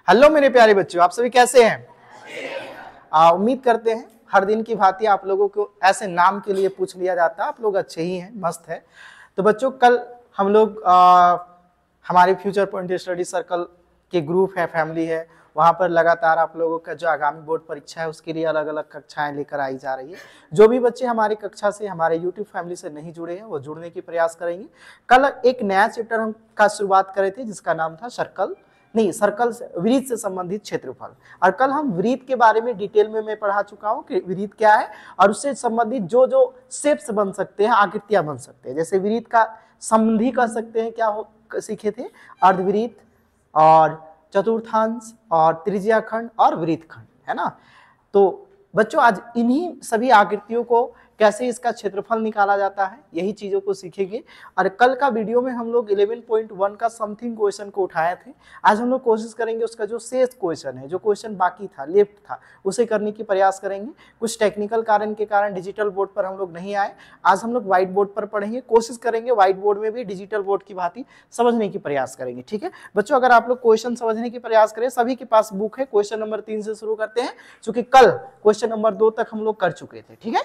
Hello मेरे प्यारे बच्चों, आप सभी कैसे हैं? उम्मीद करते हैं हर दिन की भांति आप लोगों को ऐसे नाम के लिए पूछ लिया जाता है, आप लोग अच्छे ही हैं, मस्त है। तो बच्चों कल हम लोग हमारे फ्यूचर पॉइंट स्टडी सर्कल के ग्रुप है, फैमिली है, वहाँ पर लगातार आप लोगों का जो आगामी बोर्ड परीक्षा है उसके लिए अलग अलग कक्षाएं लेकर आई जा रही है। जो भी बच्चे हमारी कक्षा से, हमारे यूट्यूब फैमिली से नहीं जुड़े हैं वो जुड़ने की प्रयास करेंगे। कल एक नया चैप्टर हम का शुरुआत करे थे जिसका नाम था सर्कल वृत्त से संबंधित क्षेत्रफल। और कल हम वृत्त के बारे में डिटेल में मैं पढ़ा चुका हूँ कि वृत्त क्या है और उससे संबंधित जो जो शेप्स बन सकते हैं, आकृतियां बन सकते हैं। जैसे वृत्त का संबंधी कर सकते हैं, क्या सीखे थे, अर्धवृत्त और चतुर्थांश और त्रिज्याखंड और वृत्तखंड, है ना। तो बच्चों आज इन्हीं सभी आकृतियों को कैसे इसका क्षेत्रफल निकाला जाता है यही चीजों को सीखेंगे। और कल का वीडियो में हम लोग 11.1 का समथिंग क्वेश्चन को उठाए थे। आज हम लोग कोशिश करेंगे उसका जो शेष क्वेश्चन है, जो क्वेश्चन बाकी था, लेफ्ट था, उसे करने की प्रयास करेंगे। कुछ टेक्निकल कारण के कारण डिजिटल बोर्ड पर हम लोग नहीं आए, आज हम लोग व्हाइट बोर्ड पर पढ़ेंगे। कोशिश करेंगे व्हाइट बोर्ड में भी डिजिटल बोर्ड की भांति समझने की प्रयास करेंगे, ठीक है बच्चों। अगर आप लोग क्वेश्चन समझने की प्रयास करें, सभी के पास बुक है, क्वेश्चन नंबर 3 से शुरू करते हैं, क्योंकि कल क्वेश्चन नंबर 2 तक हम लोग कर चुके थे, ठीक है।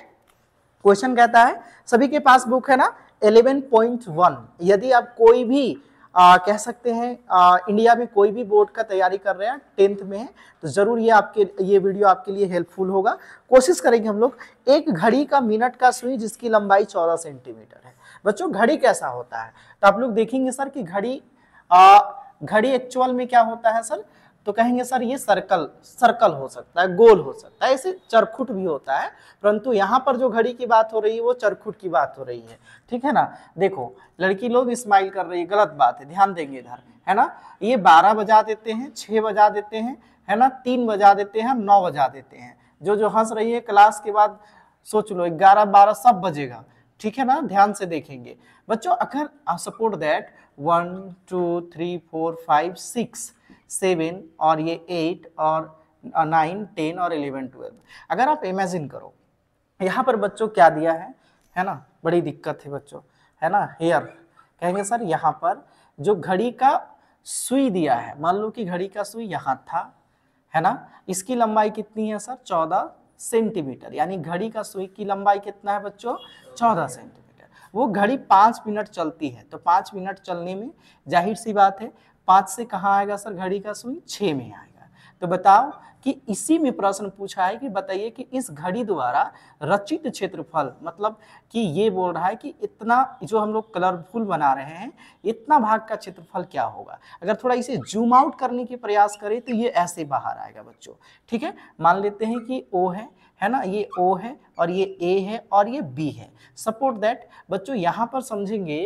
क्वेश्चन कहता है, सभी के पास बुक है ना, 11.1। यदि आप कोई भी कह सकते हैं इंडिया में कोई भी बोर्ड का तैयारी कर रहे हैं, 10th में है, तो जरूर ये वीडियो आपके लिए हेल्पफुल होगा। कोशिश करेंगे हम लोग एक घड़ी का मिनट का सुई जिसकी लंबाई 14 सेंटीमीटर है। बच्चों घड़ी कैसा होता है, तो आप लोग देखेंगे सर कि घड़ी एक्चुअल में क्या होता है सर, तो कहेंगे सर ये सर्कल हो सकता है, गोल हो सकता है, ऐसे चरखुट भी होता है, परंतु यहाँ पर जो घड़ी की बात हो रही है वो चरखुट की बात हो रही है, ठीक है ना। देखो लड़की लोग स्माइल कर रही है, गलत बात है, ध्यान देंगे इधर, है ना। ये 12 बजा देते हैं, 6 बजा देते हैं, है ना, 3 बजा देते हैं, 9 बजा देते हैं। जो हंस रही है क्लास के बाद सोच लो 11, 12 सब बजेगा, ठीक है ना, ध्यान से देखेंगे बच्चों। अगर सपोर्ट दैट 1 2 3 4 5 6 7 और ये 8 और 9 10 और 11 12, अगर आप इमेजिन करो यहाँ पर बच्चों क्या दिया है ना, बड़ी दिक्कत है बच्चों, है ना। हेयर कहेंगे सर यहाँ पर जो घड़ी का सुई दिया है, मान लो कि घड़ी का सुई यहाँ था, है ना, इसकी लंबाई कितनी है सर, 14 सेंटीमीटर, यानी घड़ी का सुई की लंबाई कितना है बच्चों, 14 सेंटीमीटर। वो घड़ी 5 मिनट चलती है, तो 5 मिनट चलने में जाहिर सी बात है 5 से कहाँ आएगा सर घड़ी का सुई, 6 में आएगा। तो बताओ कि इसी में प्रश्न पूछा है कि बताइए कि इस घड़ी द्वारा रचित क्षेत्रफल, मतलब कि ये बोल रहा है कि इतना जो हम लोग कलरफुल बना रहे हैं, इतना भाग का क्षेत्रफल क्या होगा। अगर थोड़ा इसे जूम आउट करने की प्रयास करें तो ये ऐसे बाहर आएगा बच्चों, ठीक है। मान लेते हैं कि ओ है ना, ये O है और ये A है और ये B है। सपोर्ट दैट बच्चों यहाँ पर समझेंगे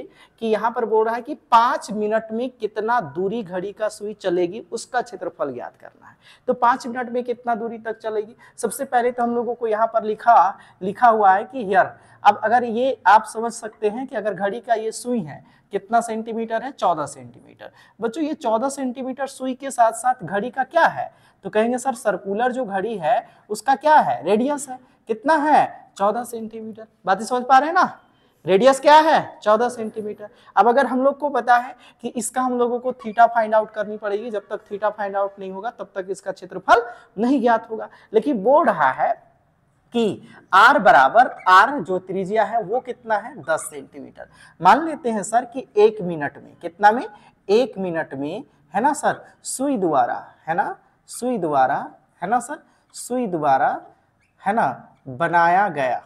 कि यहाँ पर बोल रहा है कि 5 मिनट में कितना दूरी घड़ी का सुई चलेगी उसका क्षेत्रफल ज्ञात करना है। तो 5 मिनट में कितना दूरी तक चलेगी, सबसे पहले तो हम लोगों को यहाँ पर लिखा हुआ है कि हियर। अब अगर ये आप समझ सकते हैं कि अगर घड़ी का ये सुई है कितना सेंटीमीटर है, 14 सेंटीमीटर। बच्चों ये 14 सेंटीमीटर सुई के साथ साथ घड़ी का क्या है, तो कहेंगे सर सर्कुलर जो घड़ी है उसका क्या है, रेडियस है, कितना है, 14 सेंटीमीटर। बातें समझ पा रहे हैं ना, रेडियस क्या है, 14 सेंटीमीटर। अब अगर हम लोग को पता है कि इसका हम लोगों को थीटा फाइंड आउट करनी पड़ेगी, जब तक थीटा फाइंड आउट नहीं होगा तब तक इसका क्षेत्रफल नहीं ज्ञात होगा। लेकिन बोल रहा है कि r बराबर r जो त्रिज्या है वो कितना है, 10 सेंटीमीटर। मान लेते हैं सर कि 1 मिनट में, कितना में, 1 मिनट में, है ना सर, सुई द्वारा, है ना, सुई द्वारा, है ना सर, सुई द्वारा, है ना, बनाया गया,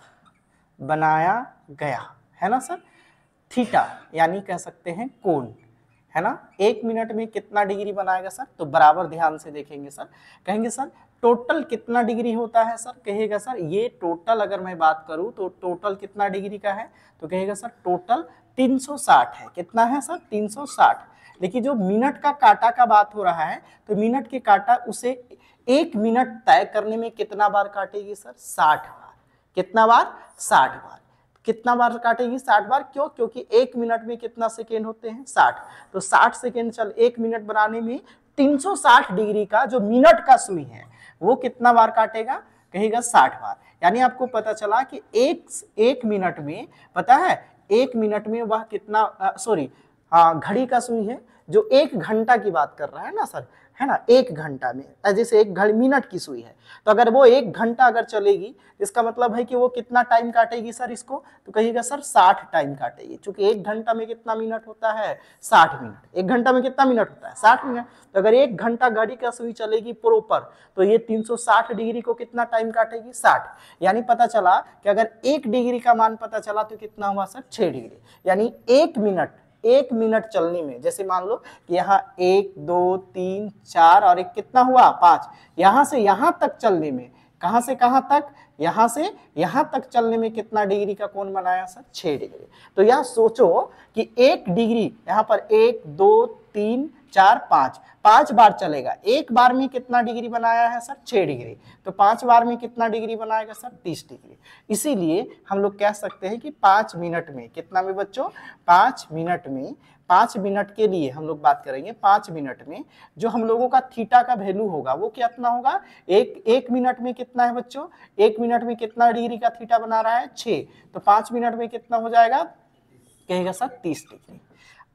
है ना सर, थीटा यानी कह सकते हैं कोण, है ना, 1 मिनट में कितना डिग्री बनाएगा सर, तो बराबर ध्यान से देखेंगे सर। कहेंगे सर टोटल कितना डिग्री होता है सर, कहेगा सर ये टोटल अगर मैं बात करूं तो टोटल कितना डिग्री का है, तो कहेगा सर टोटल 360 है। कितना है सर, 360। लेकिन जो मिनट का काटा का बात हो रहा है, तो मिनट के काटा उसे 1 मिनट तय करने में कितना बार काटेगी सर, 60 बार। कितना बार, 60 बार। कितना बार काटेगी, 60 बार। क्यों, क्योंकि 1 मिनट में कितना सेकेंड होते हैं, 60। तो 60 सेकेंड चल 1 मिनट बनाने में 360 डिग्री का जो मिनट का सुई है वो कितना बार काटेगा, कहेगा 60 बार। यानी आपको पता चला कि एक मिनट में, पता है 1 मिनट में वह कितना, घड़ी का सुई है जो 1 घंटा की बात कर रहा है ना सर, है ना, 1 घंटा में, जैसे 1 घड़ी मिनट की सुई है, तो अगर वो 1 घंटा अगर चलेगी, इसका मतलब है कि वो कितना टाइम काटेगी सर इसको, तो कहिएगा सर 60 टाइम काटेगी, क्योंकि 1 घंटा में कितना मिनट होता है, 60 मिनट। 1 घंटा में कितना मिनट होता है, 60 मिनट। तो अगर 1 घंटा घड़ी का सुई चलेगी प्रॉपर, तो ये 360 डिग्री को कितना टाइम काटेगी, 60। यानी पता चला कि अगर 1 डिग्री का मान पता चला तो कितना हुआ सर, 6 डिग्री। यानी 1 मिनट चलने में, जैसे मान लो कि यहाँ 1 2 3 4 और एक कितना हुआ, 5, यहां से यहां तक चलने में, कहां से कहां तक, यहां से यहां तक चलने में कितना डिग्री का कोण बनाया सर, 6 डिग्री। तो यह सोचो कि 1 डिग्री यहां पर 1 2 3 4 5 बार चलेगा, एक बार में कितना डिग्री बनाया है सर, 6 डिग्री। तो 5 बार में कितना डिग्री बनाएगा सर, 30 डिग्री। इसीलिए हम लोग कह सकते हैं कि 5 मिनट में, कितना में बच्चों, 5 मिनट में, 5 मिनट के लिए हम लोग बात करेंगे, 5 मिनट में जो हम लोगों का थीटा का वैल्यू होगा वो कितना होगा, एक मिनट में कितना है बच्चों, 1 मिनट में कितना डिग्री का थीटा बना रहा है, 6। तो 5 मिनट में कितना हो जाएगा, कहेगा सर 30 डिग्री।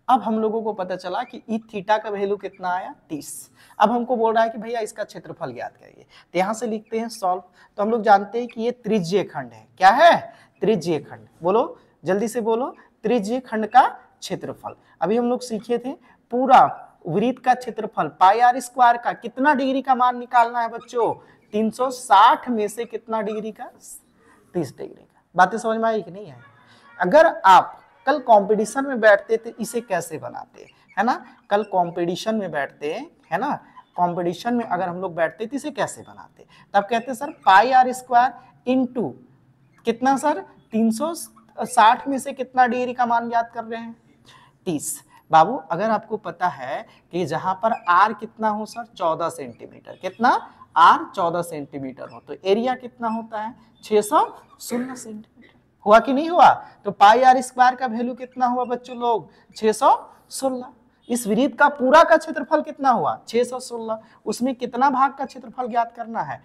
अब हम लोगों को पता चला कि ई थीटा का वैल्यू कितना आया, 30। अब हमको बोल रहा है कि भैया इसका क्षेत्रफल ज्ञात करिए, तो यहां से लिखते हैं सॉल्व। तो हम लोग जानते हैं कि ये त्रिज्यीय खंड है, क्या है, त्रिज्यीय खंड। बोलो जल्दी से बोलो, त्रिज्यीय खंड का क्षेत्रफल। अभी हम लोग सीखे थे पूरा वृत्त का क्षेत्रफल पाई आर स्क्वायर का कितना डिग्री का मान निकालना है बच्चों, 360 में से कितना डिग्री का, 30 डिग्री का। बातें समझ में आई कि नहीं है। अगर आप कल कंपटीशन में बैठते थे इसे कैसे बनाते, है ना, कल कंपटीशन में बैठते, है ना, कंपटीशन में अगर हम लोग बैठते तो इसे कैसे बनाते, तब कहते sir pi are square into कितना सर, 360 में से कितना डिग्री का मान याद कर रहे हैं, 30। बाबू अगर आपको पता है कि जहां पर आर कितना हो सर, 14 सेंटीमीटर, कितना, आर 14 सेंटीमीटर हो, तो एरिया कितना होता है, 616 सेंटीमीटर। हुआ कि नहीं हुआ। तो पाई आर स्क्वायर का वैल्यू कितना हुआ बच्चों लोग, 616। इस वृत्त का पूरा का क्षेत्रफल कितना हुआ, 616। उसमें कितना भाग का क्षेत्रफल ज्ञात करना है,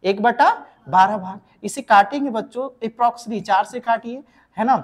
1/12 भाग। इसे काटेंगे बच्चों अप्रॉक्सिमेटली 4 से काटिए, है ना,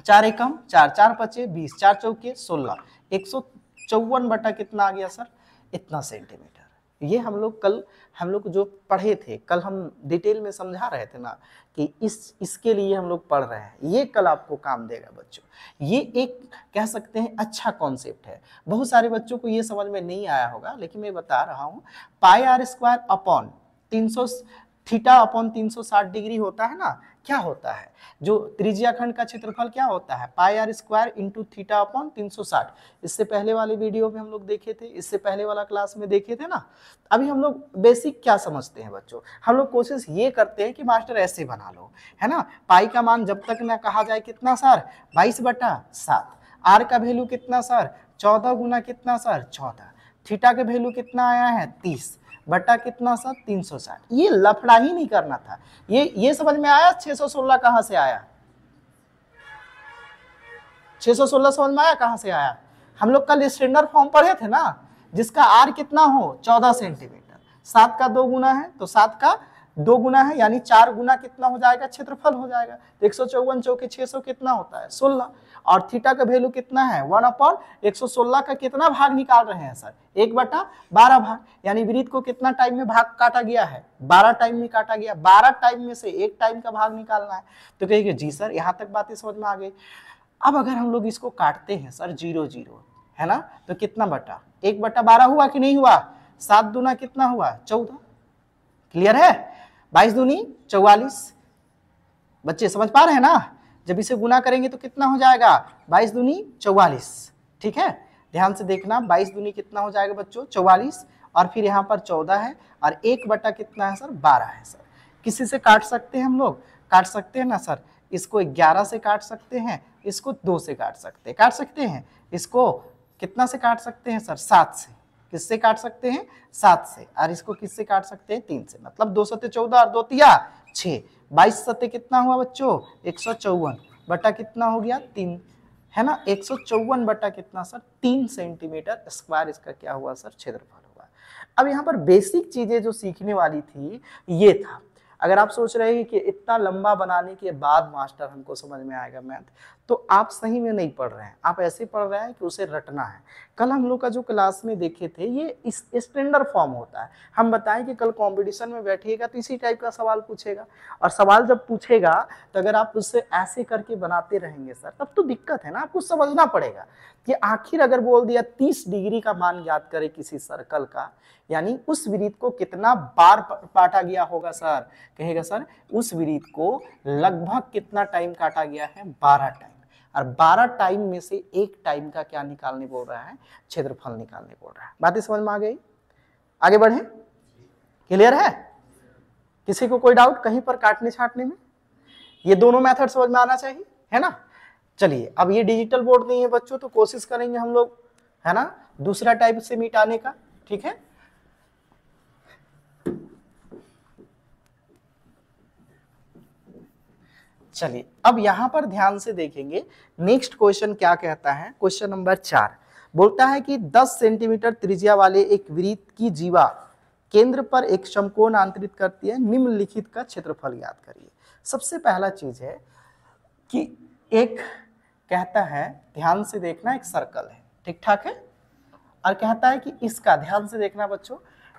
4 एकम 4, 4 पचे 20, 4 चौके 16, 154 बटा कितना आ गया सर, इतना सेंटीमीटर। ये हम लोग कल, हम लोग जो पढ़े थे कल, हम डिटेल में समझा रहे थे ना कि इसके लिए हम लोग पढ़ रहे हैं, ये कल आपको काम देगा बच्चों। ये एक कह सकते हैं अच्छा कॉन्सेप्ट है, बहुत सारे बच्चों को ये समझ में नहीं आया होगा, लेकिन मैं बता रहा हूँ। Pi are square upon 300 theta upon 360 degree होता है ना, क्या होता है, जो त्रिज्यीय खंड का क्षेत्रफल क्या होता है, pi are square into theta upon 360। इससे पहले वाले वीडियो में हम लोग देखे थे, इससे पहले वाला क्लास में देखे थे ना। अभी हम लोग बेसिक क्या समझते हैं बच्चों, हम लोग कोशिश ये करते हैं कि मास्टर ऐसे बना लो, है ना, पाई का मान जब तक ना कहा जाए कितना सर, 22/7। आर का वैल्यू कितना सर, 14 गुना कितना सर, 14। थीटा का वैल्यू कितना आया है, 30 बटा कितना सर, 360। ये लफड़ा ही नहीं करना था। ये समझ में आया, 616 कहां से आया, 616 समझ में आया कहां से आया। हम लोग कल स्टैंडर्ड फॉर्म पढ़े थे ना, जिसका आर कितना हो, 14 सेंटीमीटर, 7 का 2 गुना है तो 7 का 2 गुना है, यानी 4 गुना कितना हो जाएगा, क्षेत्रफल हो जाएगा। 154 चौके 600 कितना होता है, 16। और थीटा का वैल्यू कितना है, 1/116 का कितना भाग निकाल रहे हैं सर, 1/12 भाग। यानी वृत्त को कितना टाइम में भाग काटा गया है, 12 टाइम में काटा गया। 12 टाइम में से 1 टाइम का भाग निकालना है। तो कहिए जी सर, यहां तक बातें समझ में आ गई। अब अगर हम लोग इसको काटते हैं सर 0 0, है ना, तो कितना बटा, 1/12 हुआ कि नहीं हुआ, 7 दूना कितना हुआ, 14। क्लियर है, 22 दूनी 44। बच्चे समझ पा रहे हैं ना, जब इसे गुना करेंगे तो कितना हो जाएगा, 22 दूनी 44। ठीक है, ध्यान से देखना, 22 दूनी कितना हो जाएगा बच्चों, 44। और फिर यहाँ पर 14 है और 1 बटा कितना है सर, 12 है सर। किसी से काट सकते हैं हम लोग, काट सकते हैं ना सर, इसको 11 से काट सकते हैं, इसको 2 से काट सकते हैं, इसको कितना से काट सकते हैं सर, 7 से। किससे काट सकते हैं, 7 से। और इसको किससे काट सकते हैं, 3 से। मतलब 2 सत्ते 14 और 2 तिया 6, 22 सत्ते कितना हुआ बच्चों, 154 बटा कितना हो गया, 3, है ना, 154 बटा कितना सर, 3 सेंटीमीटर स्क्वायर इसका क्या हुआ सर, क्षेत्रफल हुआ। अब यहाँ पर बेसिक चीजें जो सीखने वाली थी ये था। अगर आप सोच रहे हैं कि इतना लंबा बनाने के बाद मास्टर हमको समझ में आएगा मैथ, तो आप सही में नहीं पढ़ रहे हैं, आप ऐसे पढ़ रहे हैं कि उसे रटना है। कल हम लोग का जो क्लास में देखे थे ये इस स्टैंडर्ड फॉर्म होता है। हम बताएं कि कल कंपटीशन में बैठिएगा तो इसी टाइप का सवाल पूछेगा, और सवाल जब पूछेगा तो अगर आप उससे ऐसे करके बनाते रहेंगे सर, तब तो दिक्कत है ना, आपको समझना पड़ेगा कि आखिर अगर बोल दिया 30 डिग्री का मान ज्ञात करे किसी सर्कल का, यानी उस वृत्त को कितना बार काटा गया होगा सर, कहेगा सर उस वृत्त को लगभग कितना टाइम काटा गया है, 12 टाइम, और 12 टाइम में से एक टाइम का क्या निकालने बोल रहा है, क्षेत्रफल निकालने बोल रहा है। बातें समझ में आ गई? आगे बढ़े, क्लियर है? किसी को कोई डाउट कहीं पर काटने छाटने में? ये दोनों मेथड समझ में आना चाहिए, है ना? चलिए, अब ये डिजिटल बोर्ड नहीं है बच्चों, तो कोशिश करेंगे हम लोग, है ना, दूसरा टाइप से मिटाने का, ठीक है? चलिए, अब यहां पर ध्यान से देखेंगे नेक्स्ट क्वेश्चन क्या कहता है। क्वेश्चन नंबर 4 बोलता है कि 10 सेंटीमीटर त्रिज्या वाले एक वृत्त की जीवा केंद्र पर एक समकोण आंतरित करती है, निम्नलिखित का क्षेत्रफल ज्ञात करिए। सबसे पहला चीज है कि एक कहता है, ध्यान से देखना, एक सर्कल है, ठीक ठाक है, और कहता है कि इसका, ध्यान से देखना बच्चों,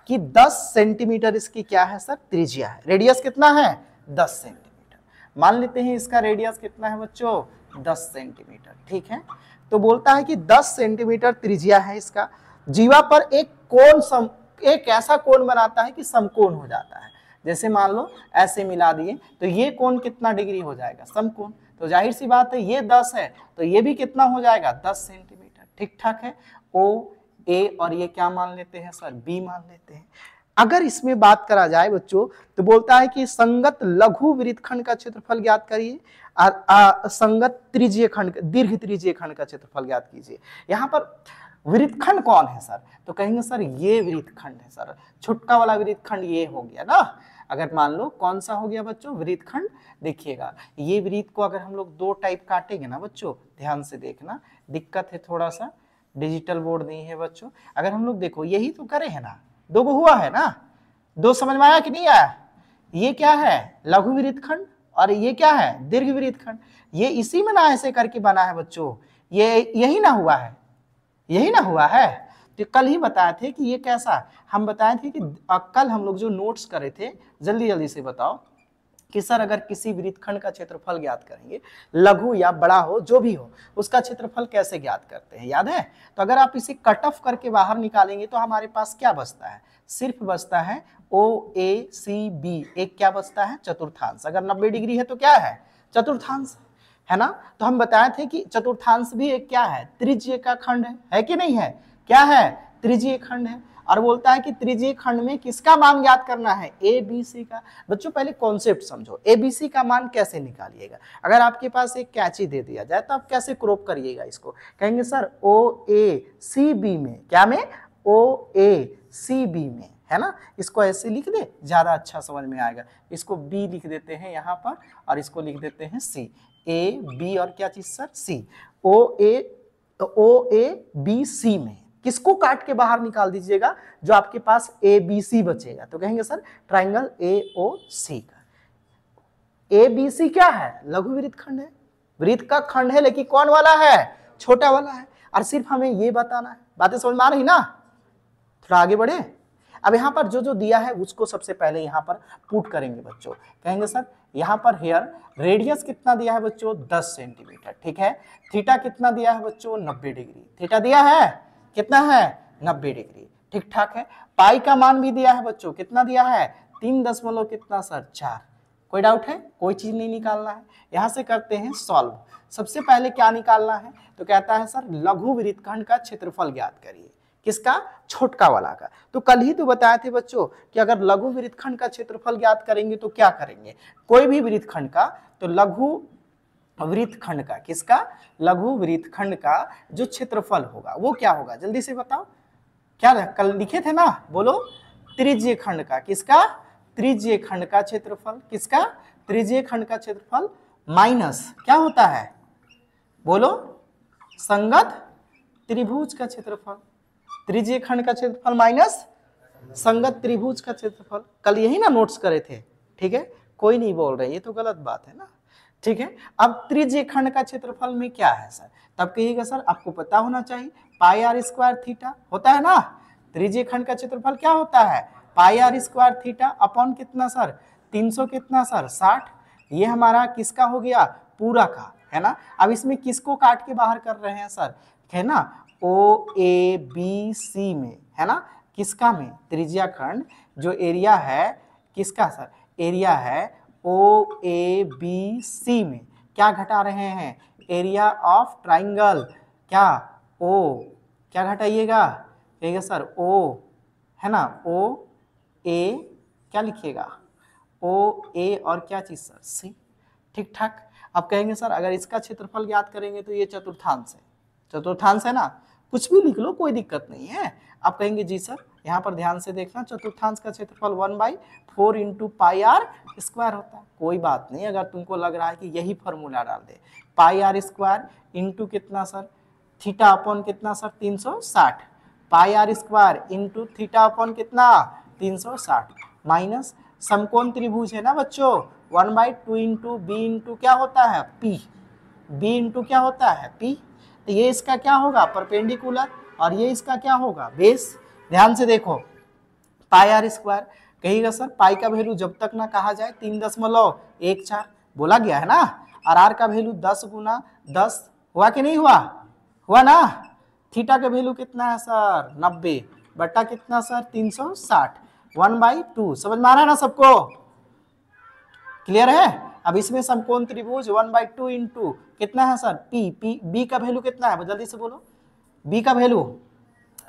कि 10 सेंटीमीटर इसकी क्या है सर, त्रिज्या है। रेडियस कितना है, 10 सेंटीमीटर। मान लेते हैं इसका रेडियस कितना है बच्चों, 10 सेंटीमीटर, ठीक है। तो बोलता है कि 10 सेंटीमीटर त्रिज्या है इसका, जीवा पर एक कोण, एक ऐसा कोण बनाता है कि समकोण हो जाता है। जैसे मान लो ऐसे मिला दिए तो ये कोण कितना डिग्री हो जाएगा, समकोण। तो जाहिर सी बात है ये 10 है तो ये भी कितना हो जाएगा, 10 सेंटीमीटर, ठीक ठाक है। ओ ए और ये क्या मान लेते हैं सर, बी मान लेते हैं। अगर इसमें बात करा जाए बच्चों तो बोलता है कि संगत लघु वृत्तखंड का क्षेत्रफल ज्ञात करिए, संगत त्रिज्यीय खंड, दीर्घ त्रिज्यीय खंड का क्षेत्रफल ज्ञात कीजिए। यहाँ पर वृत्तखंड कौन है सर, तो कहेंगे सर ये वृत्तखंड है सर, छुटका वाला वृत्तखंड ये हो गया ना। अगर मान लो कौन सा हो गया बच्चों, वृत्तखंड। देखिएगा ये वृत्त को अगर हम लोग 2 टाइप काटेंगे ना बच्चों, ध्यान से देखना, दिक्कत है थोड़ा सा, डिजिटल बोर्ड नहीं है बच्चों। अगर हम लोग देखो यही तो करे है ना, 2 को हुआ है ना, 2 समझ में आया कि नहीं आया? ये क्या है, लघु वृत्तखंड, और ये क्या है, दीर्घ वृत्तखंड। ये इसी में ना ऐसे करके बना है बच्चों, ये यही ना हुआ है, यही ना हुआ है। तो कल ही बताए थे कि ये कैसा, हम बताए थे कि कल हम लोग जो नोट्स करे थे, जल्दी जल्दी से बताओ कि सर अगर किसी वृत्तखंड का क्षेत्रफल ज्ञात करेंगे, लघु या बड़ा हो जो भी हो, उसका क्षेत्रफल कैसे ज्ञात करते हैं, याद है? तो अगर आप इसे कट ऑफ करके बाहर निकालेंगे तो हमारे पास क्या बचता है, सिर्फ बचता है ओ ए सी बी, एक क्या बचता है, चतुर्थांश। अगर 90 डिग्री है तो क्या है, चतुर्थांश, है ना। तो हम बताए थे कि चतुर्थांश भी एक क्या है, त्रिज्यीय का खंड है कि नहीं है, क्या है, त्रिज्यीय खंड है। और बोलता है कि त्रिज्यीय खंड में किसका मान ज्ञात करना है, ए बी सी का। बच्चों पहले कॉन्सेप्ट समझो, ए बी सी का मान कैसे निकालिएगा। अगर आपके पास एक कैची दे दिया जाए तो आप कैसे क्रॉप करिएगा इसको, कहेंगे सर ओ ए सी बी में, क्या में, ओ ए सी बी में, है ना। इसको ऐसे लिख दे, ज्यादा अच्छा समझ में आएगा। इसको बी लिख देते हैं यहाँ पर, और इसको लिख देते हैं सी, ए बी और क्या चीज sir, C. O A B C में किसको काट के बाहर निकाल दीजिएगा, जो आपके पास ए बी सी बचेगा, तो कहेंगे सर ट्राइंगल ए ओ सी का। ए बी सी क्या है, लघु वृत्तखंड है, वृत्त का खंड है, लेकिन कौन वाला है, छोटा वाला है। और सिर्फ हमें ये बताना है। बातें समझ में आ रही ना? थोड़ा आगे बढ़े। अब यहाँ पर जो जो दिया है उसको सबसे पहले यहाँ पर पुट करेंगे बच्चों। कहेंगे सर यहाँ पर हेयर रेडियस कितना दिया है बच्चों, 10 सेंटीमीटर, ठीक है। थीटा कितना दिया है बच्चों, 90 डिग्री, थीटा दिया है, कितना है, 90 डिग्री, ठीक ठाक है। पाई का मान भी दिया है बच्चों, कितना दिया है, 3 दशमलव कितना सर, 4। कोई डाउट है, कोई चीज नहीं निकालना है। यहां से करते हैं सॉल्व। सबसे पहले क्या निकालना है, तो कहता है सर लघु वृत्तखंड का क्षेत्रफल ज्ञात करिए। किसका, छोटका वाला का। तो कल ही तो बताए थे बच्चों कि अगर लघु वृत्तखंड का क्षेत्रफल ज्ञात करेंगे तो क्या करेंगे, कोई भी वृत्तखंड का, तो लघु वृत्तखंड का, किसका, लघु वृत्तखंड का जो क्षेत्रफल होगा वो क्या होगा, जल्दी से बताओ, क्या कल लिखे थे ना, बोलो, त्रिज्यीय खंड का, किसका, त्रिज्यीय खंड का क्षेत्रफल, किसका, त्रिज्यीय खंड का क्षेत्रफल माइनस क्या होता है, बोलो, संगत त्रिभुज का क्षेत्रफल। त्रिज्यीय खंड का क्षेत्रफल माइनस संगत त्रिभुज का क्षेत्रफल। कल यही ना नोट्स करे थे, ठीक है, कोई नहीं बोल रहे, ये तो गलत बात है ना। ठीक है, अब त्रिज्य खंड का क्षेत्रफल में क्या है सर, तब कहिएगा सर आपको पता होना चाहिए पाई आर स्क्वायर थीटा होता है ना। त्रिज्य खंड का क्षेत्रफल क्या होता है, pi are square theta upon कितना सर, 300 कितना सर 60। ये हमारा किसका हो गया, पूरा का, है ना। अब इसमें किसको काट के बाहर कर रहे हैं सर, है ना, ओ ए बी सी में, है ना, किसका में, त्रिज्या खंड जो एरिया है किसका सर, एरिया है ओ ए बी सी में, क्या घटा रहे हैं, एरिया ऑफ ट्राइंगल, क्या ओ, क्या घटाइएगा, कहिएगा सर ओ, है ना, ओ ए, क्या लिखिएगा, ओ ए और क्या चीज सर, सी। ठीक ठाक। अब कहेंगे सर अगर इसका क्षेत्रफल ज्ञात करेंगे तो ये चतुर्थांश है, चतुर्थांश है ना, कुछ भी लिख लो कोई दिक्कत नहीं है। आप कहेंगे जी सर, यहाँ पर ध्यान से देखना, चतुर्थांश का क्षेत्रफल 1/4 इंटू पाई आर स्क्वायर होता है। कोई बात नहीं, अगर तुमको लग रहा है कि यही फॉर्मूला डाल दे, पाई आर स्क्वायर इंटू कितना सर, थीटा अपॉन कितना sir 360, pi are square into theta upon कितना 360, माइनस समकोण त्रिभुज है ना बच्चों, 1/2 इंटू बी इंटू क्या होता है पी, बी इंटू क्या होता है पी, तो ये इसका क्या होगा परपेंडिकुलर और ये इसका क्या होगा बेस। ध्यान से देखो, पाई आर स्क्वायर, कहिएगा सर पाई का वैल्यू जब तक ना कहा जाए 3.14 बोला गया है ना, और आर का वैल्यू 10 गुना 10 हुआ कि नहीं हुआ, हुआ ना। थीटा का वैल्यू कितना है सर 90 बटा कितना सर 360, 1/2, समझ में आ रहा है ना सबको, क्लियर है। अब इसमें समकोण त्रिभुज 1/2 इंटू कितना है सर पी, पी बी का वैल्यू कितना है जल्दी से बोलो, बी का वैल्यू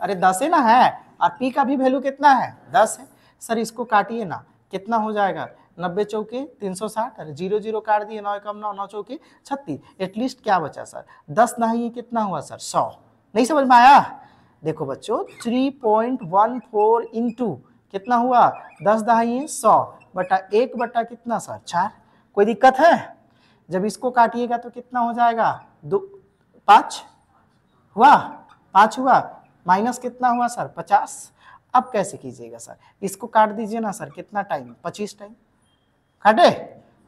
अरे 10 है ना है, और पी का भी वैल्यू कितना है 10 है। सर इसको काटिए ना, कितना हो जाएगा 90 चौके 360, अरे 0 0 काट दिए, 9 कम 9, 9 चौके 36, एटलीस्ट क्या बचा सर 10 नहीं कितना हुआ सर 100, नहीं समझ में आया। देखो बच्चों 3.14 इंटू कितना हुआ 10 दहाई 100 बटा 1 बटा कितना सर 4, कोई दिक्कत है। जब इसको काटिएगा तो कितना हो जाएगा 5 हुआ, 5 हुआ, माइनस कितना हुआ सर 50। अब कैसे कीजिएगा सर, इसको काट दीजिए ना सर, कितना टाइम 25 टाइम काटे,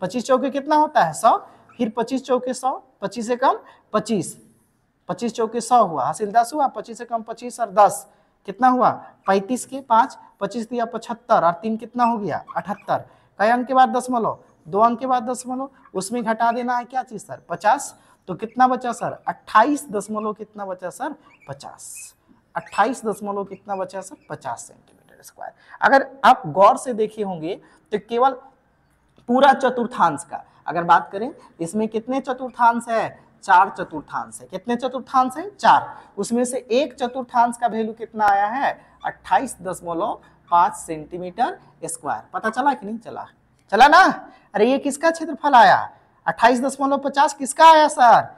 25 चौके कितना होता है 100, फिर 25 चौके 100, 25 से कम 25, 25 चौके 100 हुआ, हासिल 10 हुआ, 25 से कम 25 और 10 कितना हुआ 35 के 5, 25 दिया 75 और 3 कितना हो गया 78, कई अंक के बाद दशमलव 2 अंक के बाद दशमलव, उसमें घटा देना है क्या चीज सर 50, तो कितना बचा सर 28 दशमलव कितना बचा सर 50, 28 दशमलव कितना बचा सर 50 सेंटीमीटर स्क्वायर। अगर आप गौर से देखे होंगे तो केवल पूरा चतुर्थांश का अगर बात करें, इसमें कितने चतुर्थांश है 4 चतुर्थांश है, कितने चतुर्थांश है 4, उसमें से एक चतुर्थांश का वैल्यू कितना आया है 28.5 सेंटीमीटर स्क्वायर। पता चला कि नहीं चला, चला ना। अरे ये किसका क्षेत्रफल आया 28.50 किसका आया sir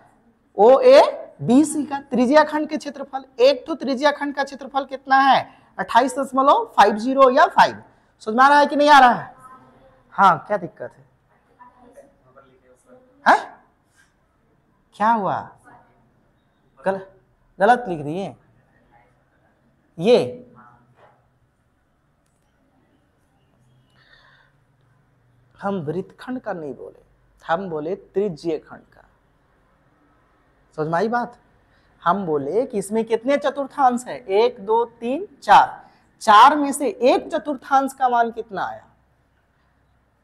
O A B C का, त्रिज्या खंड के क्षेत्रफल, एक तो त्रिज्या खंड का क्षेत्रफल कितना है 28.50 या 5, समझ में आ रहा है कि नहीं आ रहा है। हाँ क्या दिक्कत है, क्या हुआ गलत लिख दिए, ये हम वृत्तखंड का नहीं बोले, हम बोले त्रिज्यीय खंड का, समझ में आई बात। हम बोले कि इसमें कितने चतुर्थांश है 1 2 3 4, 4 में से एक चतुर्थांश का मान कितना आया,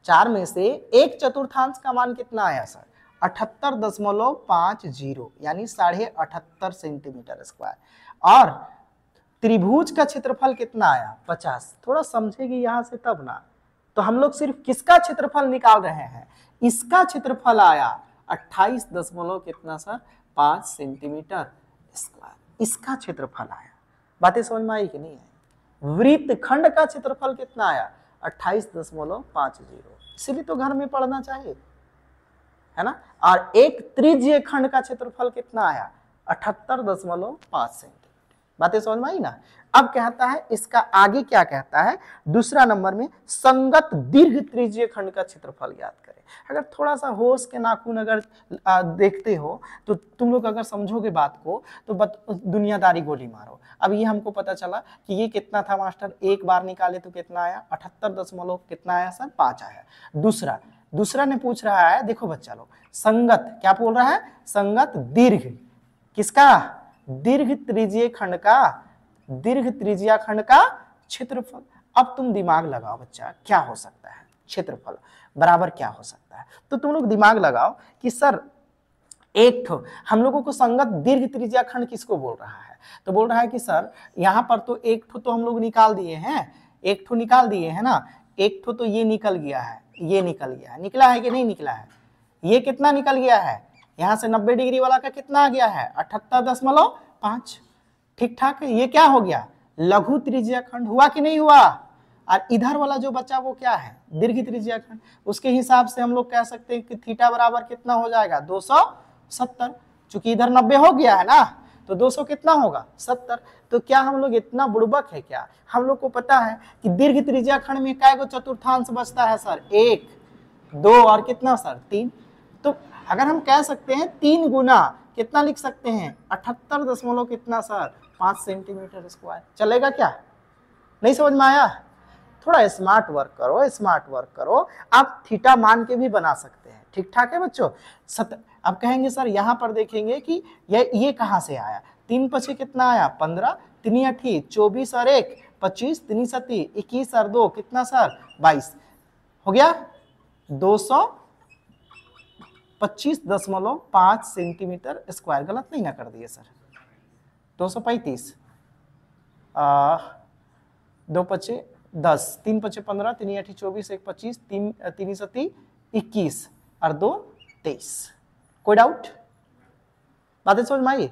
4 में से एक चतुर्थांश का मान कितना आया सर 78.50 यानी 78.5 सेंटीमीटर स्क्वायर। और त्रिभुज का क्षेत्रफल कितना आया 50, थोड़ा समझेगी यहां से तब ना, तो हम लोग सिर्फ किसका क्षेत्रफल निकाल रहे हैं, इसका क्षेत्रफल आया 28 दशमलव कितना सर 5 सेंटीमीटर स्क्वायर, इसका क्षेत्रफल आया। बातें समझ में आई कि नहीं आई। वृत्तखंड का क्षेत्रफल कितना आया 28.50, इसीलिए तो घर में पढ़ना चाहिए, है ना। और एक त्रिज्यीय खंड का क्षेत्रफल कितना आया 78.5 सेंटीमीटर। बातें समझ में आई ना। अब कहता है इसका आगे क्या कहता है, दूसरा नंबर में संगत दीर्घ त्रिज्यीय खंड का क्षेत्रफल ज्ञात करें। अगर थोड़ा सा होश के नाखून अगर देखते हो तो तुम लोग अगर समझोगे बात को तो दुनियादारी गोली मारो। अब ये हमको पता चला कि ये कितना था मास्टर, एक बार निकाले तो कितना आया 78 कितना आया सर 5 आया। दूसरा ने पूछ रहा है, देखो बच्चा लोग, संगत क्या बोल रहा है, संगत दीर्घ किसका, दीर्घ त्रिज्यीय खंड का क्षेत्रफल। अब तुम दिमाग लगाओ बच्चा, क्या हो सकता है क्षेत्रफल बराबर क्या हो सकता है, तो तुम लोग दिमाग लगाओ कि सर एक ठो हम लोगों को संगत दीर्घ त्रिज्या खंड किसको बोल रहा है, तो बोल रहा है कि सर यहाँ पर तो एक ठो तो हम लोग निकाल दिए हैं, एक ठो निकाल दिए है ना, एक ठो तो ये निकल गया है, ये निकल गया है, निकला है कि नहीं निकला है, ये कितना निकल गया है, यहाँ से 90 डिग्री वाला का कितना आ गया है 78.5, ठीक ठाक है। ये क्या हो गया, लघु त्रिज्या खंड हुआ कि नहीं हुआ, और इधर वाला जो बचा वो क्या है, दीर्घ त्रिज्या खंड। उसके हिसाब से हम लोग कह सकते हैं कि थीटा बराबर कितना हो जाएगा 270, चूंकि इधर 90 हो गया है ना, तो 200 कितना होगा 70। तो क्या हम लोग इतना बुड़बक है क्या, हम लोग को पता है कि दीर्घ त्रिज्या खंड में काय गो चतुर्थांश बचता है सर, 1 2 और कितना सर 3। तो अगर हम कह सकते हैं 3 गुना कितना लिख सकते हैं 78 कितना सर 5 सेंटीमीटर स्क्वायर, चलेगा क्या, नहीं समझ में आया, थोड़ा स्मार्ट वर्क करो, आप थीटा मान के भी बना सकते हैं, ठीक ठाक है बच्चों। अब कहेंगे सर यहाँ पर देखेंगे कि ये कहाँ से आया, 3 पचे कितना आया 15, 3 8 24 और 1 25, 3 7 21 और 2 कितना सर 22 हो गया 225.5 सेंटीमीटर स्क्वायर, गलत नहीं ना कर दिए सर, 235 2 पचे 10, 3 पचे 15, 3 8 24, 1 25, 3 7 21 और 2 23। कोई डाउट, बातें समझ में आई,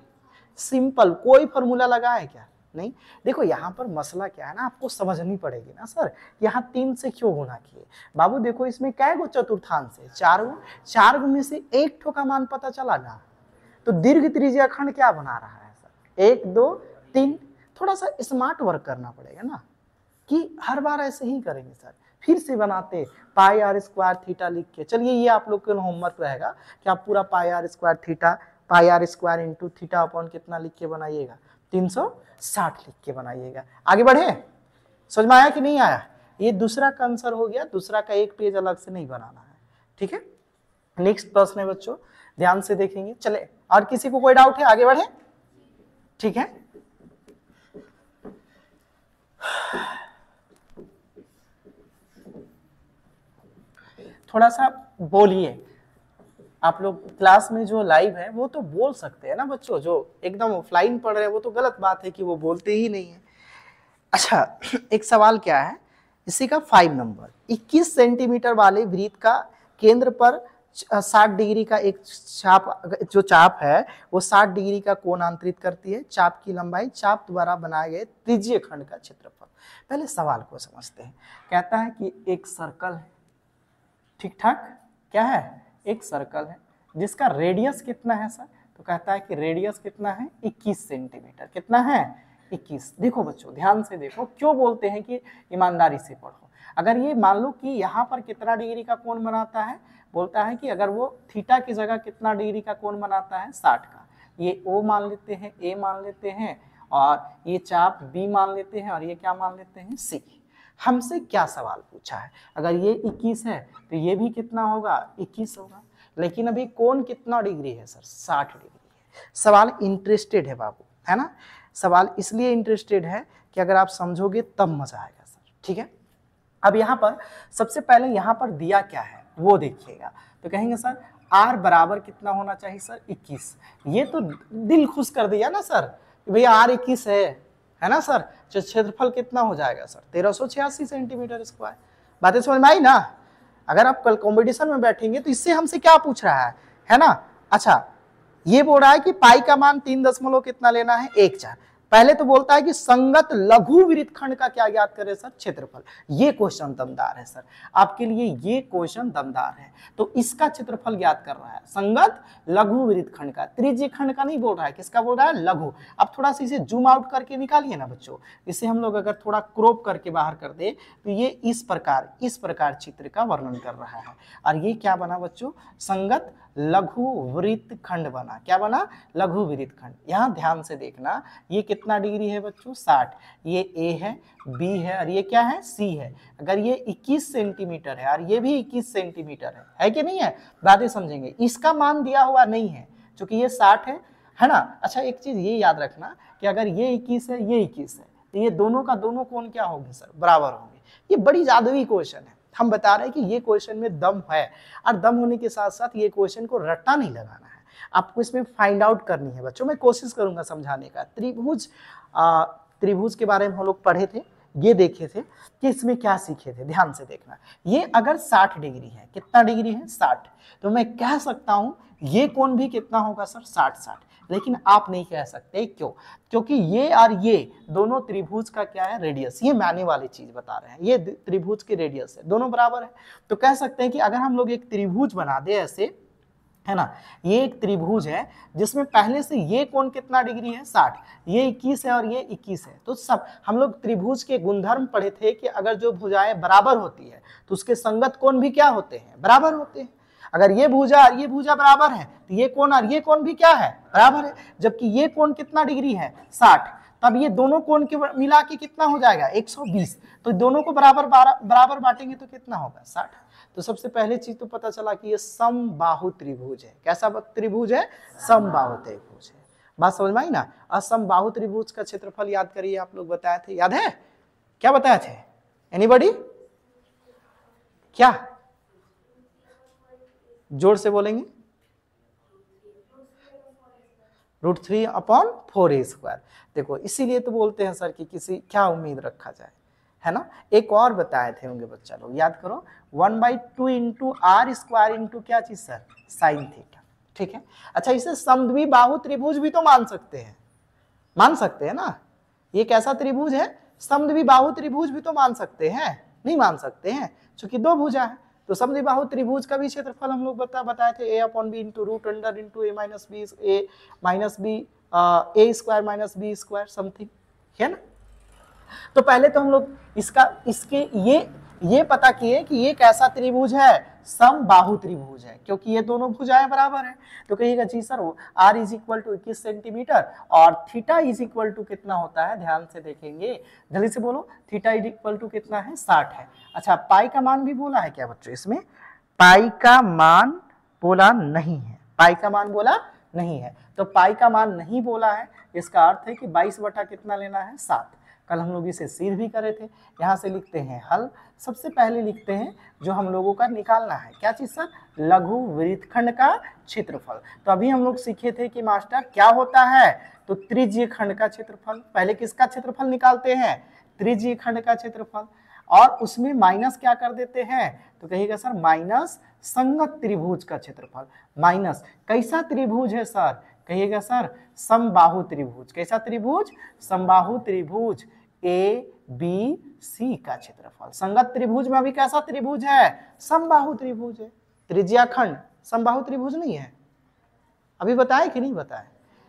सिंपल, कोई फॉर्मूला लगा है क्या, नहीं। देखो यहाँ पर मसला क्या है ना, आपको समझनी पड़ेगी ना सर, यहाँ 3 से क्यों गुना किए बाबू, देखो इसमें क्या गो चतुर्थांश है 4 गो में से एक ठो का मान पता चला ना, तो दीर्घ त्रिज्या खंड क्या बना रहा है सर 1 2 3, थोड़ा सा स्मार्ट वर्क करना पड़ेगा ना, कि हर बार ऐसे ही करेंगे सर, फिर से बनाते पाई आर स्क्वायर थीटा लिख के। चलिए ये आप लोग का होमवर्क रहेगा कि आप पूरा pi are square into theta upon कितना लिख के बनाइएगा 360 लिख के बनाइएगा। आगे बढ़े, समझ में आया कि नहीं आया, ये दूसरा का आंसर हो गया, दूसरा का एक पेज अलग से नहीं बनाना है, ठीक है। नेक्स्ट प्रश्न है बच्चों, ध्यान से देखेंगे, चले और किसी को कोई डाउट है, आगे बढ़े, ठीक है। थोड़ा सा बोलिए, आप लोग क्लास में जो लाइव है वो तो बोल सकते हैं ना बच्चों, जो एकदम ऑफलाइन पढ़ रहे हैं वो तो गलत बात है कि वो बोलते ही नहीं है। अच्छा, एक सवाल क्या है इसी का 5 नंबर, 21 सेंटीमीटर वाले वृत्त का केंद्र पर 60 डिग्री का एक चाप है वो 60 डिग्री का कोण अंतरित करती है, चाप की लंबाई चाप द्वारा बनाए गए त्रिज्यीय खंड का क्षेत्रफल। पहले सवाल को समझते हैं, कहता है कि एक सर्कल है, ठीक ठाक, क्या है, एक सर्कल है जिसका रेडियस कितना है सर, तो कहता है कि रेडियस कितना है 21 सेंटीमीटर, कितना है 21। देखो बच्चों ध्यान से देखो, क्यों बोलते हैं कि ईमानदारी से पढ़ो, अगर ये मान लो कि यहाँ पर कितना डिग्री का कोण बनाता है, बोलता है कि अगर वो थीटा की जगह कितना डिग्री का कोण बनाता है 60 का, ये O मान लेते हैं, A मान लेते हैं, और ये चाप B मान लेते हैं, और ये क्या मान लेते हैं C। हमसे क्या सवाल पूछा है, अगर ये 21 है तो ये भी कितना होगा 21 होगा, लेकिन अभी कोण कितना डिग्री है सर 60 डिग्री है। सवाल इंटरेस्टेड है बाबू, है ना, सवाल इसलिए इंटरेस्टेड है कि अगर आप समझोगे तब मजा आएगा सर, ठीक है। अब यहाँ पर सबसे पहले यहाँ पर दिया क्या है वो देखिएगा, तो कहेंगे सर R बराबर कितना होना चाहिए सर 21, ये तो दिल खुश कर दिया ना सर, भैया R 21 है ना सर, तो क्षेत्रफल कितना हो जाएगा सर 1386 सेंटीमीटर स्क्वायर। बातें समझ में आई ना, अगर आप कल कॉम्पिटिशन में बैठेंगे तो इससे हमसे क्या पूछ रहा है ना। अच्छा, ये बोल रहा है कि पाई का मान 3 दशमलव कितना लेना है 14, पहले तो बोलता है कि संगत लघु वृत्तखंड का क्या ज्ञात करें सर, क्षेत्रफल। ये क्वेश्चन दमदार है सर, आपके लिए ये क्वेश्चन दमदार है। तो इसका क्षेत्रफल ज्ञात कर रहा है, संगत लघु वृत्तखंड का, त्रिज्यीय खंड का नहीं बोल रहा है, किसका बोल रहा है, लघु। अब थोड़ा सा इसे जूम आउट करके निकालिए ना बच्चों, इसे हम लोग अगर थोड़ा क्रॉप करके बाहर कर दे तो ये इस प्रकार चित्र का वर्णन कर रहा है। और ये क्या बना बच्चों, संगत लघु वृत्तखंड बना। क्या बना, लघु वृत्तखंड। यहाँ ध्यान से देखना, ये कितना डिग्री है बच्चों, 60। ये ए है, बी है, और ये क्या है, सी है। अगर ये 21 सेंटीमीटर है और ये भी 21 सेंटीमीटर है कि नहीं है, बातें समझेंगे। इसका मान दिया हुआ नहीं है क्योंकि ये 60 है ना। अच्छा एक चीज ये याद रखना कि अगर ये 21 है, ये 21 है, तो ये दोनों का दोनों कोण क्या होंगे सर, बराबर होंगे। ये बड़ी जादुई क्वेश्चन है, हम बता रहे हैं कि ये क्वेश्चन में दम है। और दम होने के साथ साथ ये क्वेश्चन को रट्टा नहीं लगाना है, आपको इसमें फाइंड आउट करनी है बच्चों। मैं कोशिश करूंगा समझाने का। त्रिभुज के बारे में हम लोग पढ़े थे, ये देखे थे कि इसमें क्या सीखे थे, ध्यान से देखना। ये अगर 60 डिग्री है, कितना डिग्री है, 60, तो मैं कह सकता हूं ये कोण भी कितना होगा सर, 60। लेकिन आप नहीं कह सकते, क्यों, क्योंकि ये और ये दोनों त्रिभुज का क्या है, रेडियस। ये मानने वाली चीज बता रहे हैं, ये त्रिभुज की रेडियस है, दोनों बराबर है। तो कह सकते हैं कि अगर हम लोग एक त्रिभुज बना दे ऐसे, है ना, ये एक त्रिभुज है जिसमें पहले से ये कोण कितना डिग्री है, 60, ये 21 है और ये 21 है। तो सब हम लोग त्रिभुज के गुणधर्म पढ़े थे कि अगर जो भुजाएं बराबर होती है तो उसके संगत कोण भी क्या होते हैं, बराबर होते हैं। अगर ये भुजा और ये भुजा बराबर है तो ये कोण और ये कोण भी क्या है, बराबर है। जबकि ये कोण कितना डिग्री है, 60, तब ये दोनों कोण के मिला के कितना हो जाएगा, 120। तो दोनों को बराबर बांटेंगे तो कितना होगा, 60। तो सबसे पहले चीज तो पता चला कि ये समबाहु त्रिभुज है। कैसा त्रिभुज है, समबाहु त्रिभुज है। बात समझ में आई ना। असमबाहु त्रिभुज का क्षेत्रफल याद करिए, आप लोग बताए थे, याद है, क्या बताए थे, एनीबॉडी, क्या, जोर से बोलेंगे, √3/4a²। देखो इसीलिए तो बोलते हैं सर कि किसी क्या उम्मीद रखा जाए, है ना। एक और बताए थे होंगे बच्चा लोग, याद करो, 1/2 इंटू r² इंटू क्या चीज सर, साइन थीटा। ठीक है। अच्छा इसे समद्विबाहु त्रिभुज भी तो मान सकते हैं ना। ये कैसा त्रिभुज है, समद्विबाहु त्रिभुज भी तो मान सकते हैं, नहीं मान सकते हैं क्योंकि दो भुजा है। तो समद्विबाहु त्रिभुज का भी क्षेत्रफल हम लोग बताए थे, a/b into root under into a minus B, a minus बी, a² माइनस b² समथिंग, है ना। तो पहले तो हम लोग इसके ये पता किए कि ये कैसा त्रिभुज है, समबाहु त्रिभुज है, क्योंकि ये दोनों भुजाएं बराबर हैं। तो कहिएगा जी sir r is equal to 21 centimetre और थीटा इज इक्वल टू कितना होता है, ध्यान से देखेंगे, जल्दी से बोलो, थीटा इज इक्वल टू कितना है, 60 है। अच्छा पाई का मान भी बोला है क्या बच्चों, इसमें पाई का मान बोला नहीं है, पाई का मान बोला नहीं है। तो पाई का मान नहीं बोला है, इसका अर्थ है कि 22 बटा कितना लेना है, 7। कल हम लोग इसे सिद्ध भी करे थे। यहाँ से लिखते हैं हल। सबसे पहले लिखते हैं जो हम लोगों का निकालना है, क्या चीज सर, लघु वृत्तखंड का क्षेत्रफल। तो अभी हम लोग सीखे थे कि मास्टर क्या होता है, तो त्रिज्यीय खंड का क्षेत्रफल। पहले किसका क्षेत्रफल निकालते हैं, त्रिज्यीय खंड का क्षेत्रफल, और उसमें माइनस क्या कर देते हैं, तो कहिएगा सर माइनस संगत त्रिभुज का क्षेत्रफल। माइनस कैसा त्रिभुज है सर, कहिएगा सर समबाहु त्रिभुज। कैसा त्रिभुज, समबाहु त्रिभुज ABC का क्षेत्रफल। संगत त्रिभुज में अभी कैसा त्रिभुज है, समबाहु त्रिभुज है। त्रिज्या खंड समबाहु त्रिभुज नहीं है, अभी बताए कि नहीं बताए।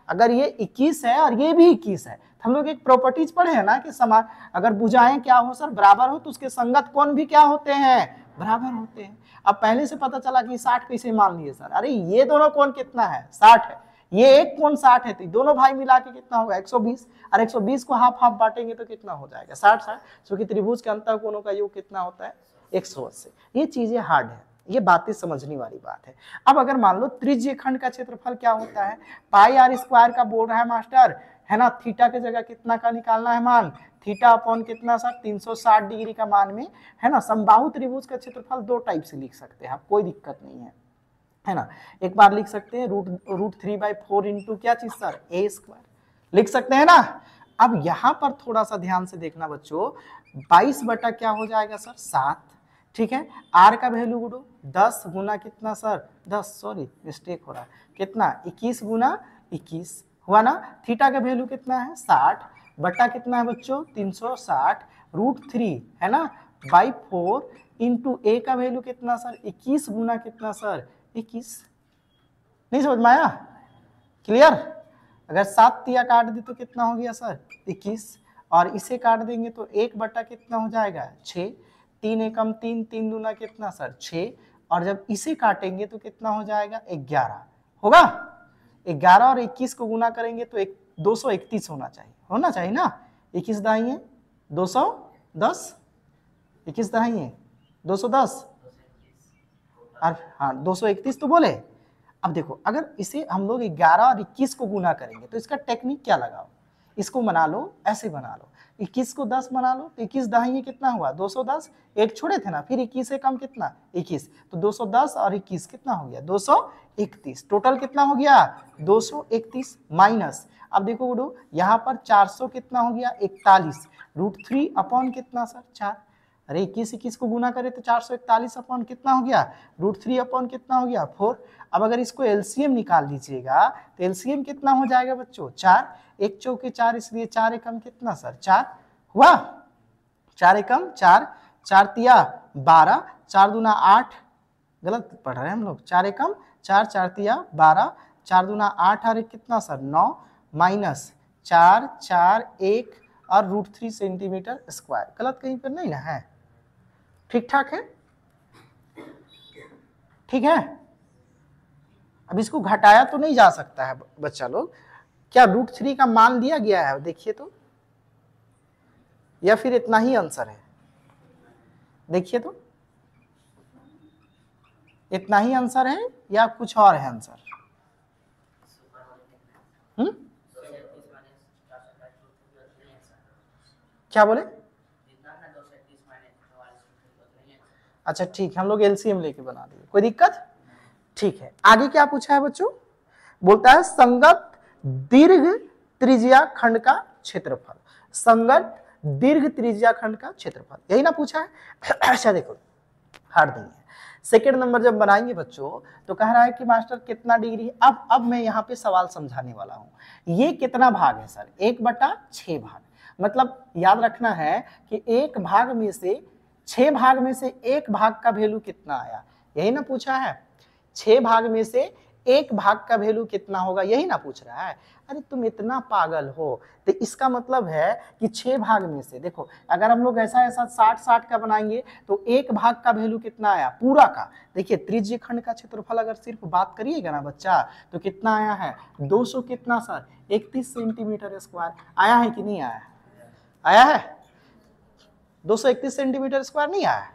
अगर ये 21 है और ये भी 21 है, हम लोग एक प्रॉपर्टीज पढ़े हैं ना कि समान अगर भुजाएं क्या हो सर, बराबर हो, तो उसके संगत कोण भी क्या होते हैं, बराबर होते हैं। अब पहले से पता चला कि 60 कैसे मान लिए सर, अरे ये दोनों कोण कितना है, 60 है, ये एक कोण 60 है, तो दोनों भाई मिला के कितना होगा, 120। और 120 को हाफ हाफ बांटेंगे तो कितना हो जाएगा, 60। क्योंकि त्रिभुज के अंतर कोणों का योग कितना होता है, 180। ये चीजें हार्ड है, ये बातें समझने वाली बात है। अब अगर मान लो त्रिज्यीय खंड का क्षेत्रफल क्या होता है, पाई r² का बोल रहा है मास्टर, है ना। थीटा के जगह कितना का निकालना है मान, थीटा अपॉन कितना सर, 360 डिग्री का मान में, है ना। समबाहु त्रिभुज का क्षेत्रफल दो टाइप से लिख सकते हैं आप, कोई दिक्कत नहीं है ना। एक बार लिख सकते हैं √3/4 इंटू क्या चीज सर, a² लिख सकते हैं ना। अब यहां पर थोड़ा सा ध्यान से देखना बच्चों, 22 बटा क्या हो जाएगा सर, 7। ठीक है, r का वैल्यू गुडो 10 गुना कितना सर, 10, सॉरी मिस्टेक हो रहा है, कितना 21 गुना 21 हुआ ना। थीटा का वैल्यू कितना है, 60, बटा कितना है बच्चों 360 √3 है ना बाई 4 इंटू ए का वैल्यू कितना सर 21 गुना कितना सर 21। नहीं समझ में आया? क्लियर? अगर 7 तिया काट दी तो कितना हो गया सर 21 और इसे काट देंगे तो 1 बटा कितना हो जाएगा 6। 3 एकम 3 3 दूना कितना सर 6 और जब इसे काटेंगे तो कितना हो जाएगा 11 होगा। 11 और 21 को गुना करेंगे तो 231 होना चाहिए ना। 21 दाहिए 210 21 दाहिए 210 और हाँ 231 तो बोले। अब देखो अगर इसे हम लोग 11 और 21 को गुना करेंगे तो इसका टेक्निक क्या लगाओ, इसको बना लो ऐसे बना लो 21 को 10 बना लो तो 21 दाहिए कितना हुआ 210 एक छोड़े थे ना फिर 21 से कम कितना 21 तो 210 और 21 कितना हो गया 231 टोटल कितना हो गया 231 माइनस। अब देखो गुडू यहाँ पर 400 कितना हो गया 41 √3 अपॉन कितना सर 4। अरे 21 को गुना करे तो 441 अपॉन कितना हो गया √3 अपॉन कितना हो गया 4। अब अगर इसको एलसीएम निकाल लीजिएगा तो एलसीएम कितना हो जाएगा बच्चों 4 1 चौके 4 इसलिए 4 एकम कितना सर 4 हुआ 4 एकम 4 4 तिया 12 4 दूना 8 गलत पढ़ रहे हैं हम लोग 4 एकम 4 4 तिया 12 4 दूना 8 और 1 कितना सर 9 माइनस 4 4 1 और √3 सेंटीमीटर स्क्वायर। गलत कहीं पर नहीं ना है? ठीक ठाक है? ठीक है। अब इसको घटाया तो नहीं जा सकता है बच्चा लोग। क्या √3 का मान दिया गया है देखिए तो, या फिर इतना ही आंसर है? देखिए तो इतना ही आंसर है या कुछ और है आंसर? क्या बोले? अच्छा ठीक, हम लोग एलसीएम लेके बना दिए, कोई दिक्कत? ठीक है। आगे क्या पूछा है बच्चों? बोलता है संगत दीर्घ त्रिज्या खंड का क्षेत्रफल। संगत दीर्घ त्रिज्या खंड का क्षेत्रफल, यही ना पूछा है? अच्छा देखो हार देंगे। सेकेंड नंबर जब बनाएंगे बच्चों तो कह रहा है कि मास्टर कितना डिग्री है। अब मैं यहाँ पे सवाल समझाने वाला हूँ। ये कितना भाग है सर 1/6 भाग। मतलब याद रखना है कि 1 भाग में से 6 भाग में से 1 भाग का वैल्यू कितना आया, यही ना पूछा है। 6 भाग में से 1 भाग का वैल्यू कितना होगा, यही ना पूछ रहा है। अरे तुम इतना पागल हो, तो इसका मतलब है कि 6 भाग में से देखो अगर हम लोग ऐसा 60-60 का बनाएंगे तो 1 भाग का वैल्यू कितना आया पूरा का। देखिए त्रिज्य खंड का क्षेत्रफल अगर सिर्फ बात करिएगा ना बच्चा तो कितना आया है 200 कितना सर 31 सेंटीमीटर स्क्वायर आया है कि नहीं आया है? आया है 231 सेंटीमीटर स्क्वायर नहीं आया है?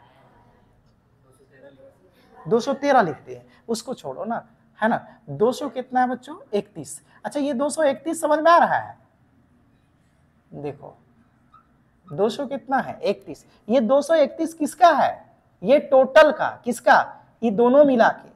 213 लिखते हैं, उसको छोड़ो ना, है ना। 200 कितना है बच्चों 31। अच्छा ये 231 समझ में आ रहा है? देखो 200 कितना है 31। ये 231 किसका है? ये टोटल का, किसका? ये दोनों मिला के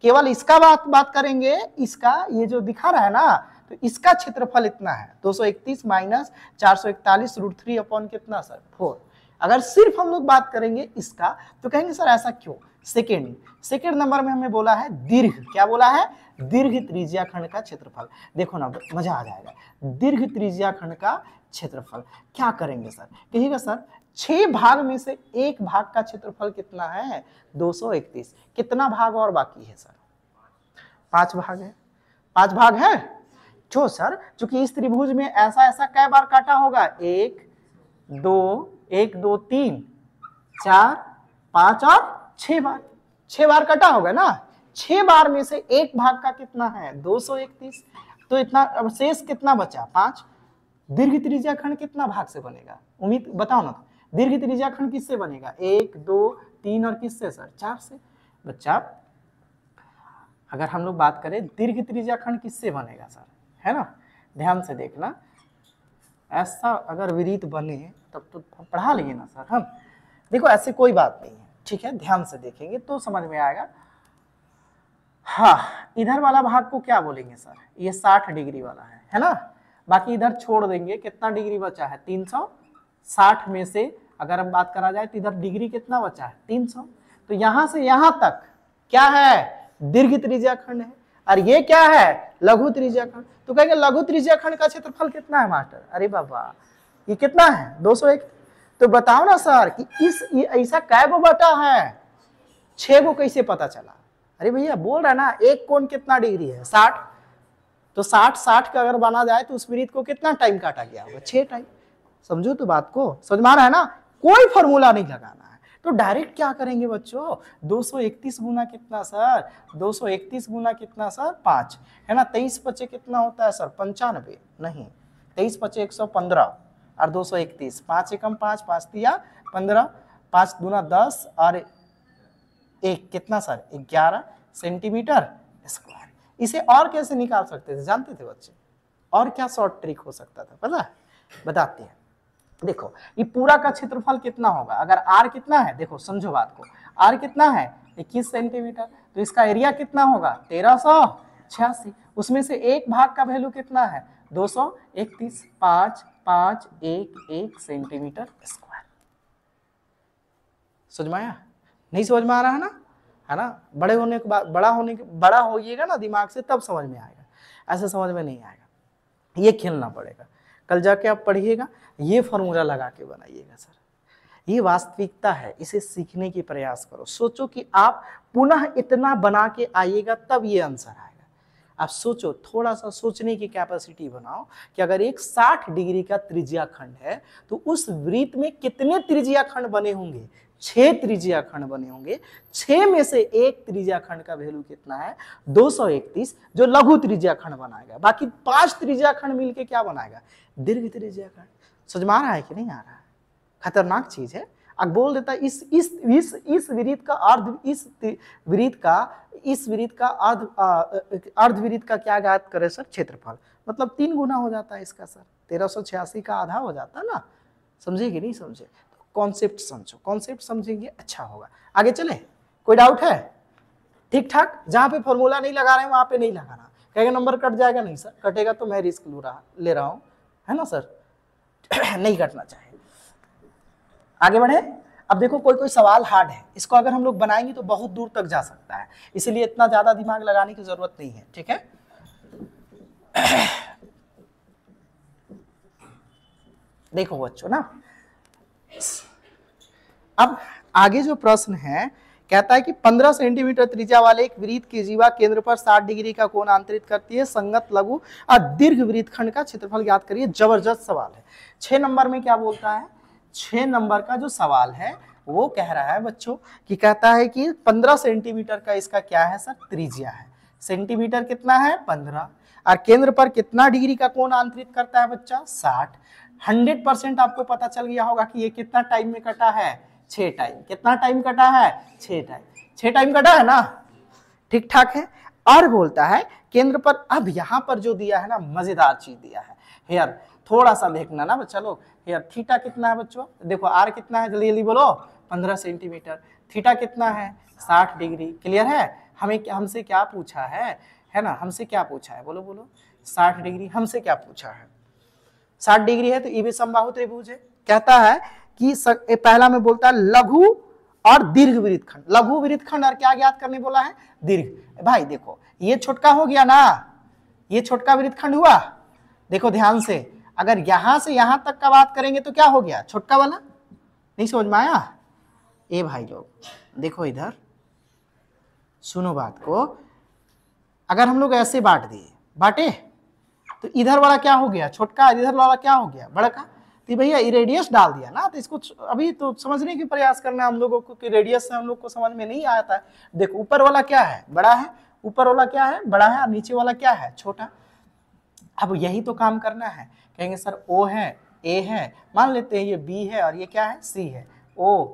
केवल इसका बात करेंगे। इसका ये जो दिखा रहा है ना तो इसका क्षेत्रफल इतना है 231 माइनस 441 √3 अपॉन कितना सर 4। अगर सिर्फ हम लोग बात करेंगे इसका तो कहेंगे सर ऐसा क्यों। सेकेंड नंबर में हमें बोला है दीर्घ, क्या बोला है? दीर्घ त्रिज्या खंड का क्षेत्रफल। देखो ना मजा आ जाएगा। दीर्घ त्रिज्या खंड का क्षेत्रफल क्या करेंगे सर? कहिएगा सर 6 भाग में से 1 भाग का क्षेत्रफल कितना है 231। कितना भाग और बाकी है सर? 5 भाग है। 5 भाग है जो सर, चूंकि इस त्रिभुज में ऐसा कै बार काटा होगा 1 2 3 4 5 और 6 बार। 6 बार कटा होगा ना। 6 बार में से 1 भाग का कितना है 231। तो इतना अब शेष कितना बचा 5। दीर्घ त्रिज्या खंड कितना भाग से बनेगा? उम्मीद बताओ ना। दीर्घ त्रिज्या खंड किससे बनेगा? 1 2 3 और किससे सर 4 से। बच्चा अगर हम लोग बात करें दीर्घ त्रिज्या खंड किससे बनेगा सर, है ना। ध्यान से देखना, ऐसा अगर विरीत बने तब तो पढ़ा लेंगे ना सर हम। देखो ऐसे कोई बात नहीं है, ठीक है, ध्यान से देखेंगे तो समझ में आएगा। हाँ इधर वाला भाग को क्या बोलेंगे सर? ये 60 डिग्री वाला है ना। बाकी इधर छोड़ देंगे। कितना डिग्री बचा है 360 में से अगर हम बात करा जाए तो इधर डिग्री कितना बचा है 300। तो यहां से यहां तक क्या है दीर्घ त्रिज्या खंड है और ये क्या है लघु त्रिज्या खंड। तो कहेंगे लघु त्रिज्या खंड का क्षेत्रफल कितना है मास्टर? अरे बाबा ये कितना है 201। तो बताओ ना सर कि ये ऐसा कै गो बटा है 6 गो कैसे पता चला? अरे भैया बोल रहा है ना एक कोण कितना डिग्री है 60, तो 60 का अगर बना जाए तो उस वृत्त को कितना टाइम काटा गया होगा 6 टाइम। समझो तो बात को, समझ में आ रहा है ना? कोई फॉर्मूला नहीं लगाना है, तो डायरेक्ट क्या करेंगे बच्चों 231 गुना कितना सर 231 गुना कितना सर 5 है ना। 23 बचे कितना होता है सर 95 नहीं 23 बचे 115 और 231 5 एकम 5 5 दिया 15 5 दूना 10 और एक कितना सर 11 सेंटीमीटर स्क्वायर। इसे और कैसे निकाल सकते थे जानते थे बच्चे? और क्या शॉर्ट ट्रिक हो सकता था पता है? बताते हैं। देखो ये पूरा का क्षेत्रफल कितना होगा अगर r कितना है, देखो समझो बात को, r कितना है 21 सेंटीमीटर, तो इसका एरिया कितना होगा 1386। उसमें से एक भाग का वैल्यू कितना है 231 5 5 1 1 सेंटीमीटर स्क्वायर। समझ में आया? नहीं समझ में आ रहा है ना? बड़े होने के बाद बड़ा होइएगा ना दिमाग से तब समझ में आएगा, ऐसे समझ में नहीं आएगा। ये खेलना पड़ेगा, कल जाके आप पढ़िएगा ये फॉर्मूला लगा के बनाइएगा सर। ये वास्तविकता है, इसे सीखने की प्रयास करो। सोचो कि आप पुनः इतना बना के आइएगा तब ये आंसर आएगा। आप सोचो, थोड़ा सा सोचने की कैपेसिटी बनाओ कि अगर एक 60 डिग्री का त्रिज्या खंड है तो उस वृत्त में कितने त्रिज्या खंड बने होंगे 6 त्रिज्या खंड बने होंगे। 6 में से एक त्रिज्या खंड का वैल्यू कितना है 231 जो लघु त्रिज्या खंड बनाएगा, बाकी 5 त्रिज्या खंड मिलके क्या बनाएगा दीर्घ त्रिज्या खंड। समझ में आ रहा है कि नहीं आ रहा है? खतरनाक चीज है। अब बोल देता है इस वृत्त का अर्धवृत्त का क्या ज्ञात करे सर क्षेत्रफल, मतलब 3 गुना हो जाता है इसका सर 1386 का आधा हो जाता है ना। समझे कि नहीं समझे? तो कॉन्सेप्ट समझो, कॉन्सेप्ट समझेंगे अच्छा होगा। आगे चले, कोई डाउट है? ठीक ठाक, जहां पे फॉर्मूला नहीं लगा रहे हैं वहां पे नहीं लगाना, कहेगा नंबर कट जाएगा। नहीं सर कटेगा तो मैं रिस्क ले रहा हूं, है ना सर? नहीं कटना चाहिए। आगे बढ़े। अब देखो कोई सवाल हार्ड है, इसको अगर हम लोग बनाएंगे तो बहुत दूर तक जा सकता है, इसलिए इतना ज्यादा दिमाग लगाने की जरूरत नहीं है। ठीक है, देखो बच्चों ना, अब आगे जो प्रश्न है कहता है कि 15 सेंटीमीटर त्रिज्या वाले एक वृत्त की जीवा केंद्र पर 60 डिग्री का कोण आंतरित करती है, संगत लघु और दीर्घ वृत्तखंड का क्षेत्रफल ज्ञात करिए। जबरदस्त सवाल है। 6 नंबर में क्या बोलता है? 6 नंबर का जो सवाल है वो कह रहा है बच्चों कि कहता है कि 15 सेंटीमीटर का इसका क्या है सर त्रिज्या है। सेंटीमीटर कितना है 15 और केंद्र पर कितना डिग्री का कोण आंतरित करता है बच्चा 60। 100% आपको पता चल गया होगा कि ये कितना टाइम में कटा है 6 टाइम। कितना टाइम कटा है 6 टाइम। 6 टाइम कटा है ना, ठीक ठाक है। और बोलता है केंद्र पर, अब यहां पर जो दिया है ना मजेदार चीज दिया है हेयर, थोड़ा सा देखना ना बच्चा लोग। हेयर थीटा कितना है बच्चों, देखो आर कितना है जल्दी जल्दी बोलो 15 सेंटीमीटर, थीटा कितना है 60 डिग्री। क्लियर है? हमसे क्या पूछा है ना, हमसे क्या पूछा है बोलो बोलो 60 डिग्री। हमसे क्या पूछा है 60 डिग्री है तो ये भी समबाहु त्रिभुज है। कहता है कि पहला में बोलता है लघु और दीर्घ वृत्तखंड। लघु वृत्तखंड और क्या ज्ञात करने बोला है दीर्घ। भाई देखो ये छोटका हो गया ना, ये छोटका वृत्तखंड हुआ। देखो ध्यान से, अगर यहां से यहां तक का बात करेंगे तो क्या हो गया छोटका वाला। नहीं समझ में आया? ए भाई लोग देखो इधर सुनो बात को, अगर हम लोग ऐसे बांटे तो इधर वाला क्या हो गया छोटका, इधर वाला क्या हो गया बड़ा का। तो भैया रेडियस डाल दिया ना, तो इसको अभी तो समझने की प्रयास करना है हम लोगों को कि रेडियस से हम लोग को समझ में नहीं आता है। देखो ऊपर वाला क्या है बड़ा है, ऊपर वाला क्या है बड़ा है और नीचे वाला क्या है छोटा। अब यही तो काम करना है। कहेंगे सर ओ है ए है, मान लेते हैं ये बी है और ये क्या है सी है। ओ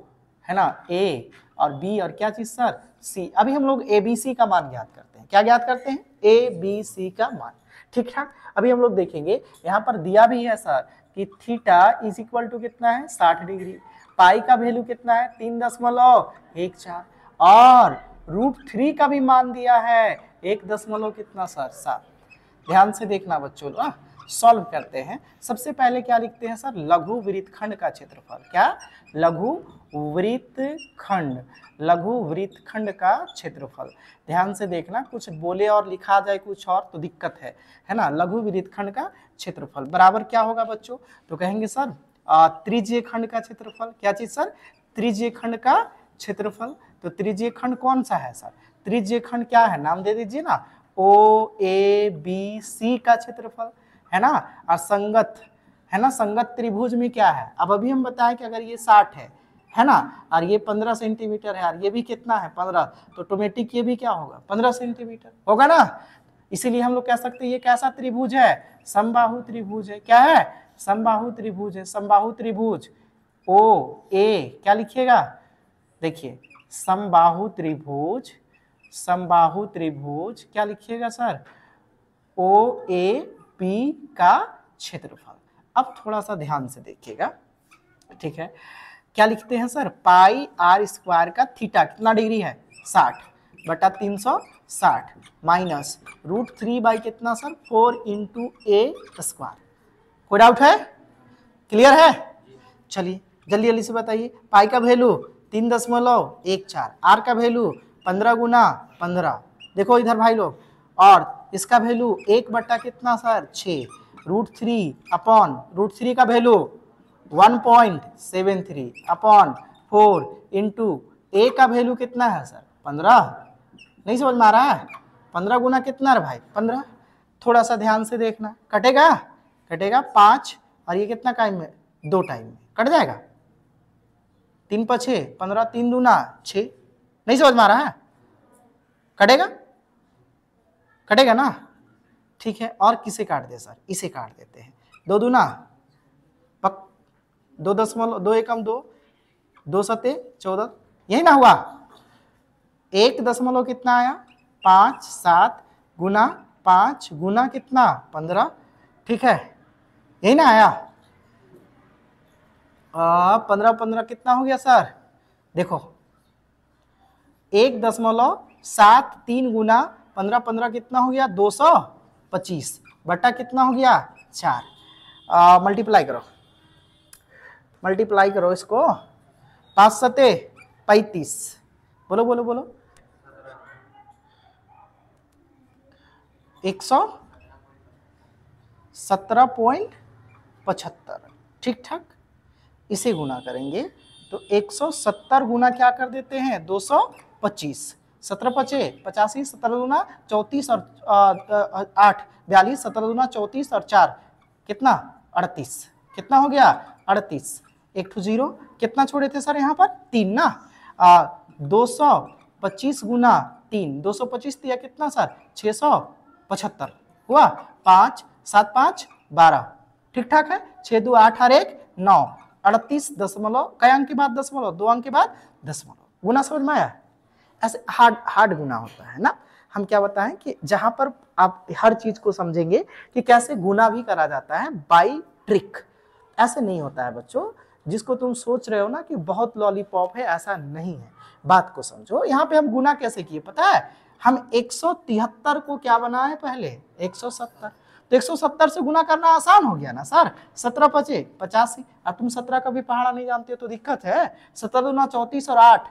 है ना ए और बी और क्या चीज सर सी। अभी हम लोग ए बी सी का मान ज्ञात करते हैं। क्या ज्ञात करते हैं? ए बी सी का मान। ठीक ठाक। अभी हम लोग देखेंगे यहाँ पर दिया भी है सर कि थीटा इज इक्वल टू कितना है 60 डिग्री, पाई का वैल्यू कितना है 3.14 और √3 का भी मान दिया है 1 दशमलव कितना सर 7। ध्यान से देखना बच्चों, सॉल्व करते हैं। सबसे पहले क्या लिखते हैं सर, लघु वृत्तखंड का क्षेत्रफल। क्या, लघु वृत्तखंड, लघु वृत्तखंड का क्षेत्रफल। ध्यान से देखना, कुछ बोले और लिखा जाए कुछ और तो दिक्कत है ना। लघु वृत्तखंड का क्षेत्रफल बराबर क्या होगा बच्चों, तो कहेंगे सर त्रिज्यीय खंड का क्षेत्रफल। क्या चीज सर, त्रिज्यीय खंड का क्षेत्रफल। तो त्रिज्यीय खंड कौन सा है सर, त्रिज्यीय खंड क्या है, नाम दे दीजिए ना, ओ ए बी सी का क्षेत्रफल है ना। और संगत है ना, संगत त्रिभुज में क्या है, अब अभी हम बताएं कि अगर ये 60 है ना, और ये 15 सेंटीमीटर है, और ये भी कितना है 15, तो ऑटोमेटिक ये भी क्या होगा 15 सेंटीमीटर होगा ना। इसीलिए हम लोग कह सकते हैं ये कैसा त्रिभुज है, समबाहु त्रिभुज है। क्या है, समबाहु त्रिभुज है। समबाहु त्रिभुज ओ ए क्या लिखिएगा, देखिए समबाहु त्रिभुज, समबाहु त्रिभुज क्या लिखिएगा सर, ओ ए बी का क्षेत्रफल। अब थोड़ा सा ध्यान से देखिएगा, ठीक है। क्या लिखते हैं सर, पाई आर स्क्वायर का थीटा कितना डिग्री है 60 बटा 360 माइनस √3 बाई कितना सर 4 इंटू ए स्क्वायर। कोई डाउट है, क्लियर है। चलिए जल्दी जल्दी से बताइए, पाई का वैल्यू 3.14, आर का वैल्यू 15 गुना 15, देखो इधर भाई लोग, और इसका वैल्यू 1 बटा कितना सर 6, √3 अपॉन √3 का वैल्यू 1.73 अपॉन 4 इंटू ए का वैल्यू कितना है सर 15, नहीं समझ में आ रहा है, 15 गुना कितना है भाई 15। थोड़ा सा ध्यान से देखना, कटेगा कटेगा 5, और ये कितना टाइम में 2 टाइम में कट जाएगा, 3 × 6 15, 3 दूना 6, नहीं समझ में आ रहा है, कटेगा कटेगा ना, ठीक है। और किसे काट दे सर, इसे काट देते हैं, 2 दूना 2 दशमलव 2 एकम 2, 2 सते 14, यही ना हुआ, 1 दशमलव कितना आया 5 7 गुना 5 गुना कितना 15, ठीक है, यही ना आया। 15 15 कितना हो गया सर, देखो 1.73 गुना 15 15 कितना हो गया 225 बटा कितना हो गया 4, मल्टीप्लाई करो, मल्टीप्लाई करो इसको, 5 सते 35, बोलो बोलो बोलो, 117.75, ठीक ठाक। इसे गुना करेंगे तो 170 गुना क्या कर देते हैं 225, 17 पचे 85, 17 दूना 34 और 8 42, 17 दूना 34 और 4 कितना 38, कितना हो गया 38, 1 to 0 कितना छोड़े थे सर यहाँ पर 3 ना, 225 गुना 3, 225 दिया कितना सर 675 हुआ, 5 7 5 12, ठीक ठाक है, 6 2 8 और 1 9, 38 दशमलव, कई अंक के बाद दशमलव 2 अंक के बाद दशमलव, गुना समझ में आया। ऐसे हार्ड गुना होता है ना। हम क्या बताएं कि जहां पर आप हर चीज को समझेंगे कि कैसे गुना भी करा जाता है बाई ट्रिक, ऐसे नहीं होता है बच्चों, जिसको तुम सोच रहे हो ना कि बहुत लॉलीपॉप है, ऐसा नहीं है, बात को समझो। यहाँ पे हम गुना कैसे किए पता है, हम 173 को क्या बनाए पहले 170, तो 170 से गुना करना आसान हो गया ना सर, 17 पचे 85, अब तुम 17 का भी पहाड़ा नहीं जानते हो तो दिक्कत है, 17 दूना 34 और 8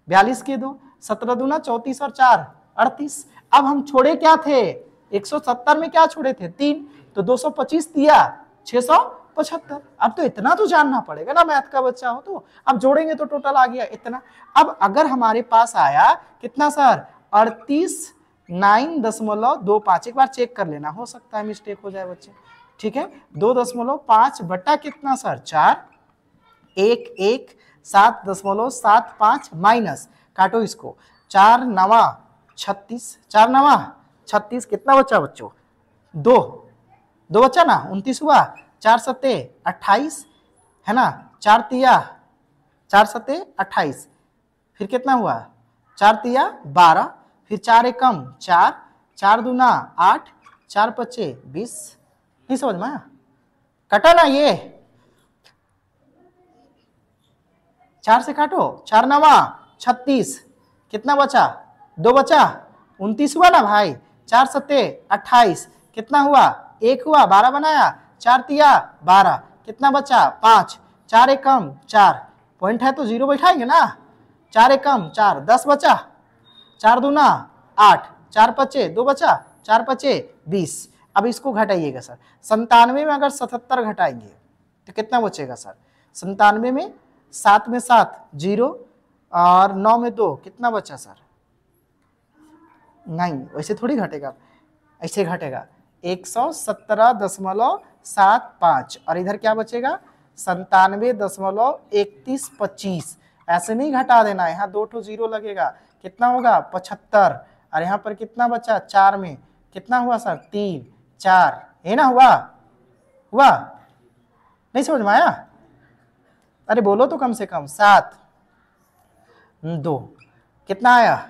42 के 2, 17 दूना 34 और 4 38, अब हम छोड़े क्या थे 170 में क्या छोड़े थे 3, तो 225 दिया 675, अब तो इतना तो जानना पड़ेगा ना, मैथ का बच्चा हो तो, अब जोड़ेंगे तो टोटल आ गया इतना। अब अगर हमारे पास आया कितना सर 38.925, एक बार चेक कर लेना, हो सकता है मिस्टेक हो जाए बच्चे, ठीक है, 2.5 बटा कितना सर 4, 1 1 7.75 माइनस, काटो इसको, 4 9 36, 4 9 36 कितना बचा बच्चों 2 2 बचा ना 29 हुआ, 4 सते 28 है ना, 4 तिया 4 सते 28, फिर कितना हुआ 4 तिया 12, फिर 4 एकम 4, 4 दूना 8, 4 पचे 20, नहीं समझ में आया, कटा ना ये, 4 से काटो, 4 9 36 कितना बचा 2 बचा 29 हुआ ना भाई, 4 सते 28 कितना हुआ 1 हुआ, 12 बनाया, 4 तिया 12, कितना बचा 5, 4 एकम 4, पॉइंट है तो 0 बैठाएंगे ना, 4 एकम 4, 10 बचा, 4 दूना 8, 4 पचे 2 बचा, 4 पचे 20। अब इसको घटाइएगा सर, 97 में अगर 77 घटाएंगे तो कितना बचेगा सर, 97 में 7 में 7 0 और 9 में 2 कितना बचा सर, नहीं वैसे थोड़ी घटेगा, ऐसे घटेगा 117.75 और इधर क्या बचेगा 97.3125। ऐसे नहीं घटा देना, यहाँ 2 ठो 0 लगेगा, कितना होगा 75, और यहाँ पर कितना बचा 4 में कितना हुआ सर 3 4, है ना, हुआ नहीं समझ में आया, अरे बोलो तो कम से कम 7 2 कितना आया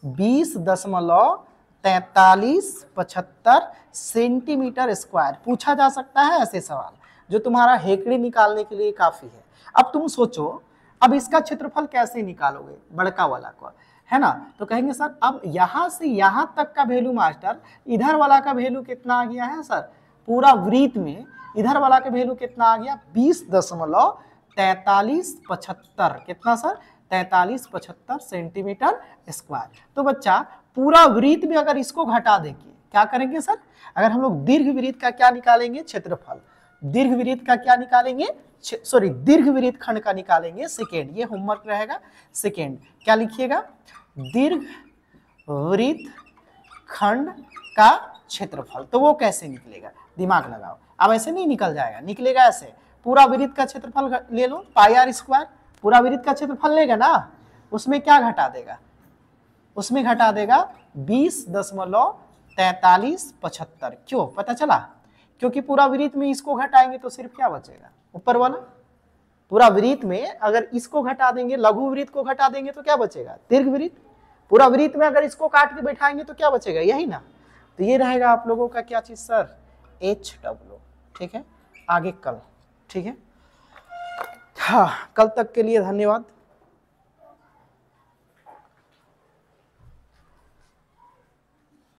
20.4375 सेंटीमीटर स्क्वायर। पूछा जा सकता है ऐसे सवाल जो तुम्हारा हेकड़ी निकालने के लिए काफी है। अब तुम सोचो अब इसका क्षेत्रफल कैसे निकालोगे, बड़का वाला को, है ना, तो कहेंगे सर अब यहां से यहां तक का वैल्यू मास्टर, इधर वाला का वैल्यू कितना आ गया है सर, पूरा वृत्त में इधर वाला का वैल्यू कितना आ गया 20.4375, कितना सर 4375 सेंटीमीटर स्क्वायर। तो बच्चा पूरा वृत्त में अगर इसको घटा देंगे क्या करेंगे सर, अगर हम लोग दीर्घ वृत्त का क्या निकालेंगे क्षेत्रफल, दीर्घ वृत्त का क्या निकालेंगे, सॉरी दीर्घ वृत्त खंड का निकालेंगे सेकेंड, ये होमवर्क रहेगा सेकेंड, क्या लिखिएगा दीर्घ वृत्त खंड का क्षेत्रफल। तो वो कैसे निकलेगा, दिमाग लगाओ, अब ऐसे नहीं निकल जाएगा, निकलेगा ऐसे, पूरा वृत्त का क्षेत्रफल ले लो पाई आर स्क्वायर, पूरा वृत्त का क्षेत्रफल लेगा ना, उसमें क्या घटा देगा, उसमें घटा देगा 20.4375। क्यों पता चला, क्योंकि पूरा वृत्त में इसको घटाएंगे तो सिर्फ क्या बचेगा ऊपर वाला, पूरा वृत्त में अगर इसको घटा देंगे, लघु वृत्त को घटा देंगे तो क्या बचेगा दीर्घ वृत्त, पूरा वृत्त में अगर इसको काट के बैठाएंगे तो क्या बचेगा, यही ना। तो ये रहेगा आप लोगों का क्या चीज सर HW, ठीक है, आगे कल, ठीक है, हाँ कल तक के लिए धन्यवाद।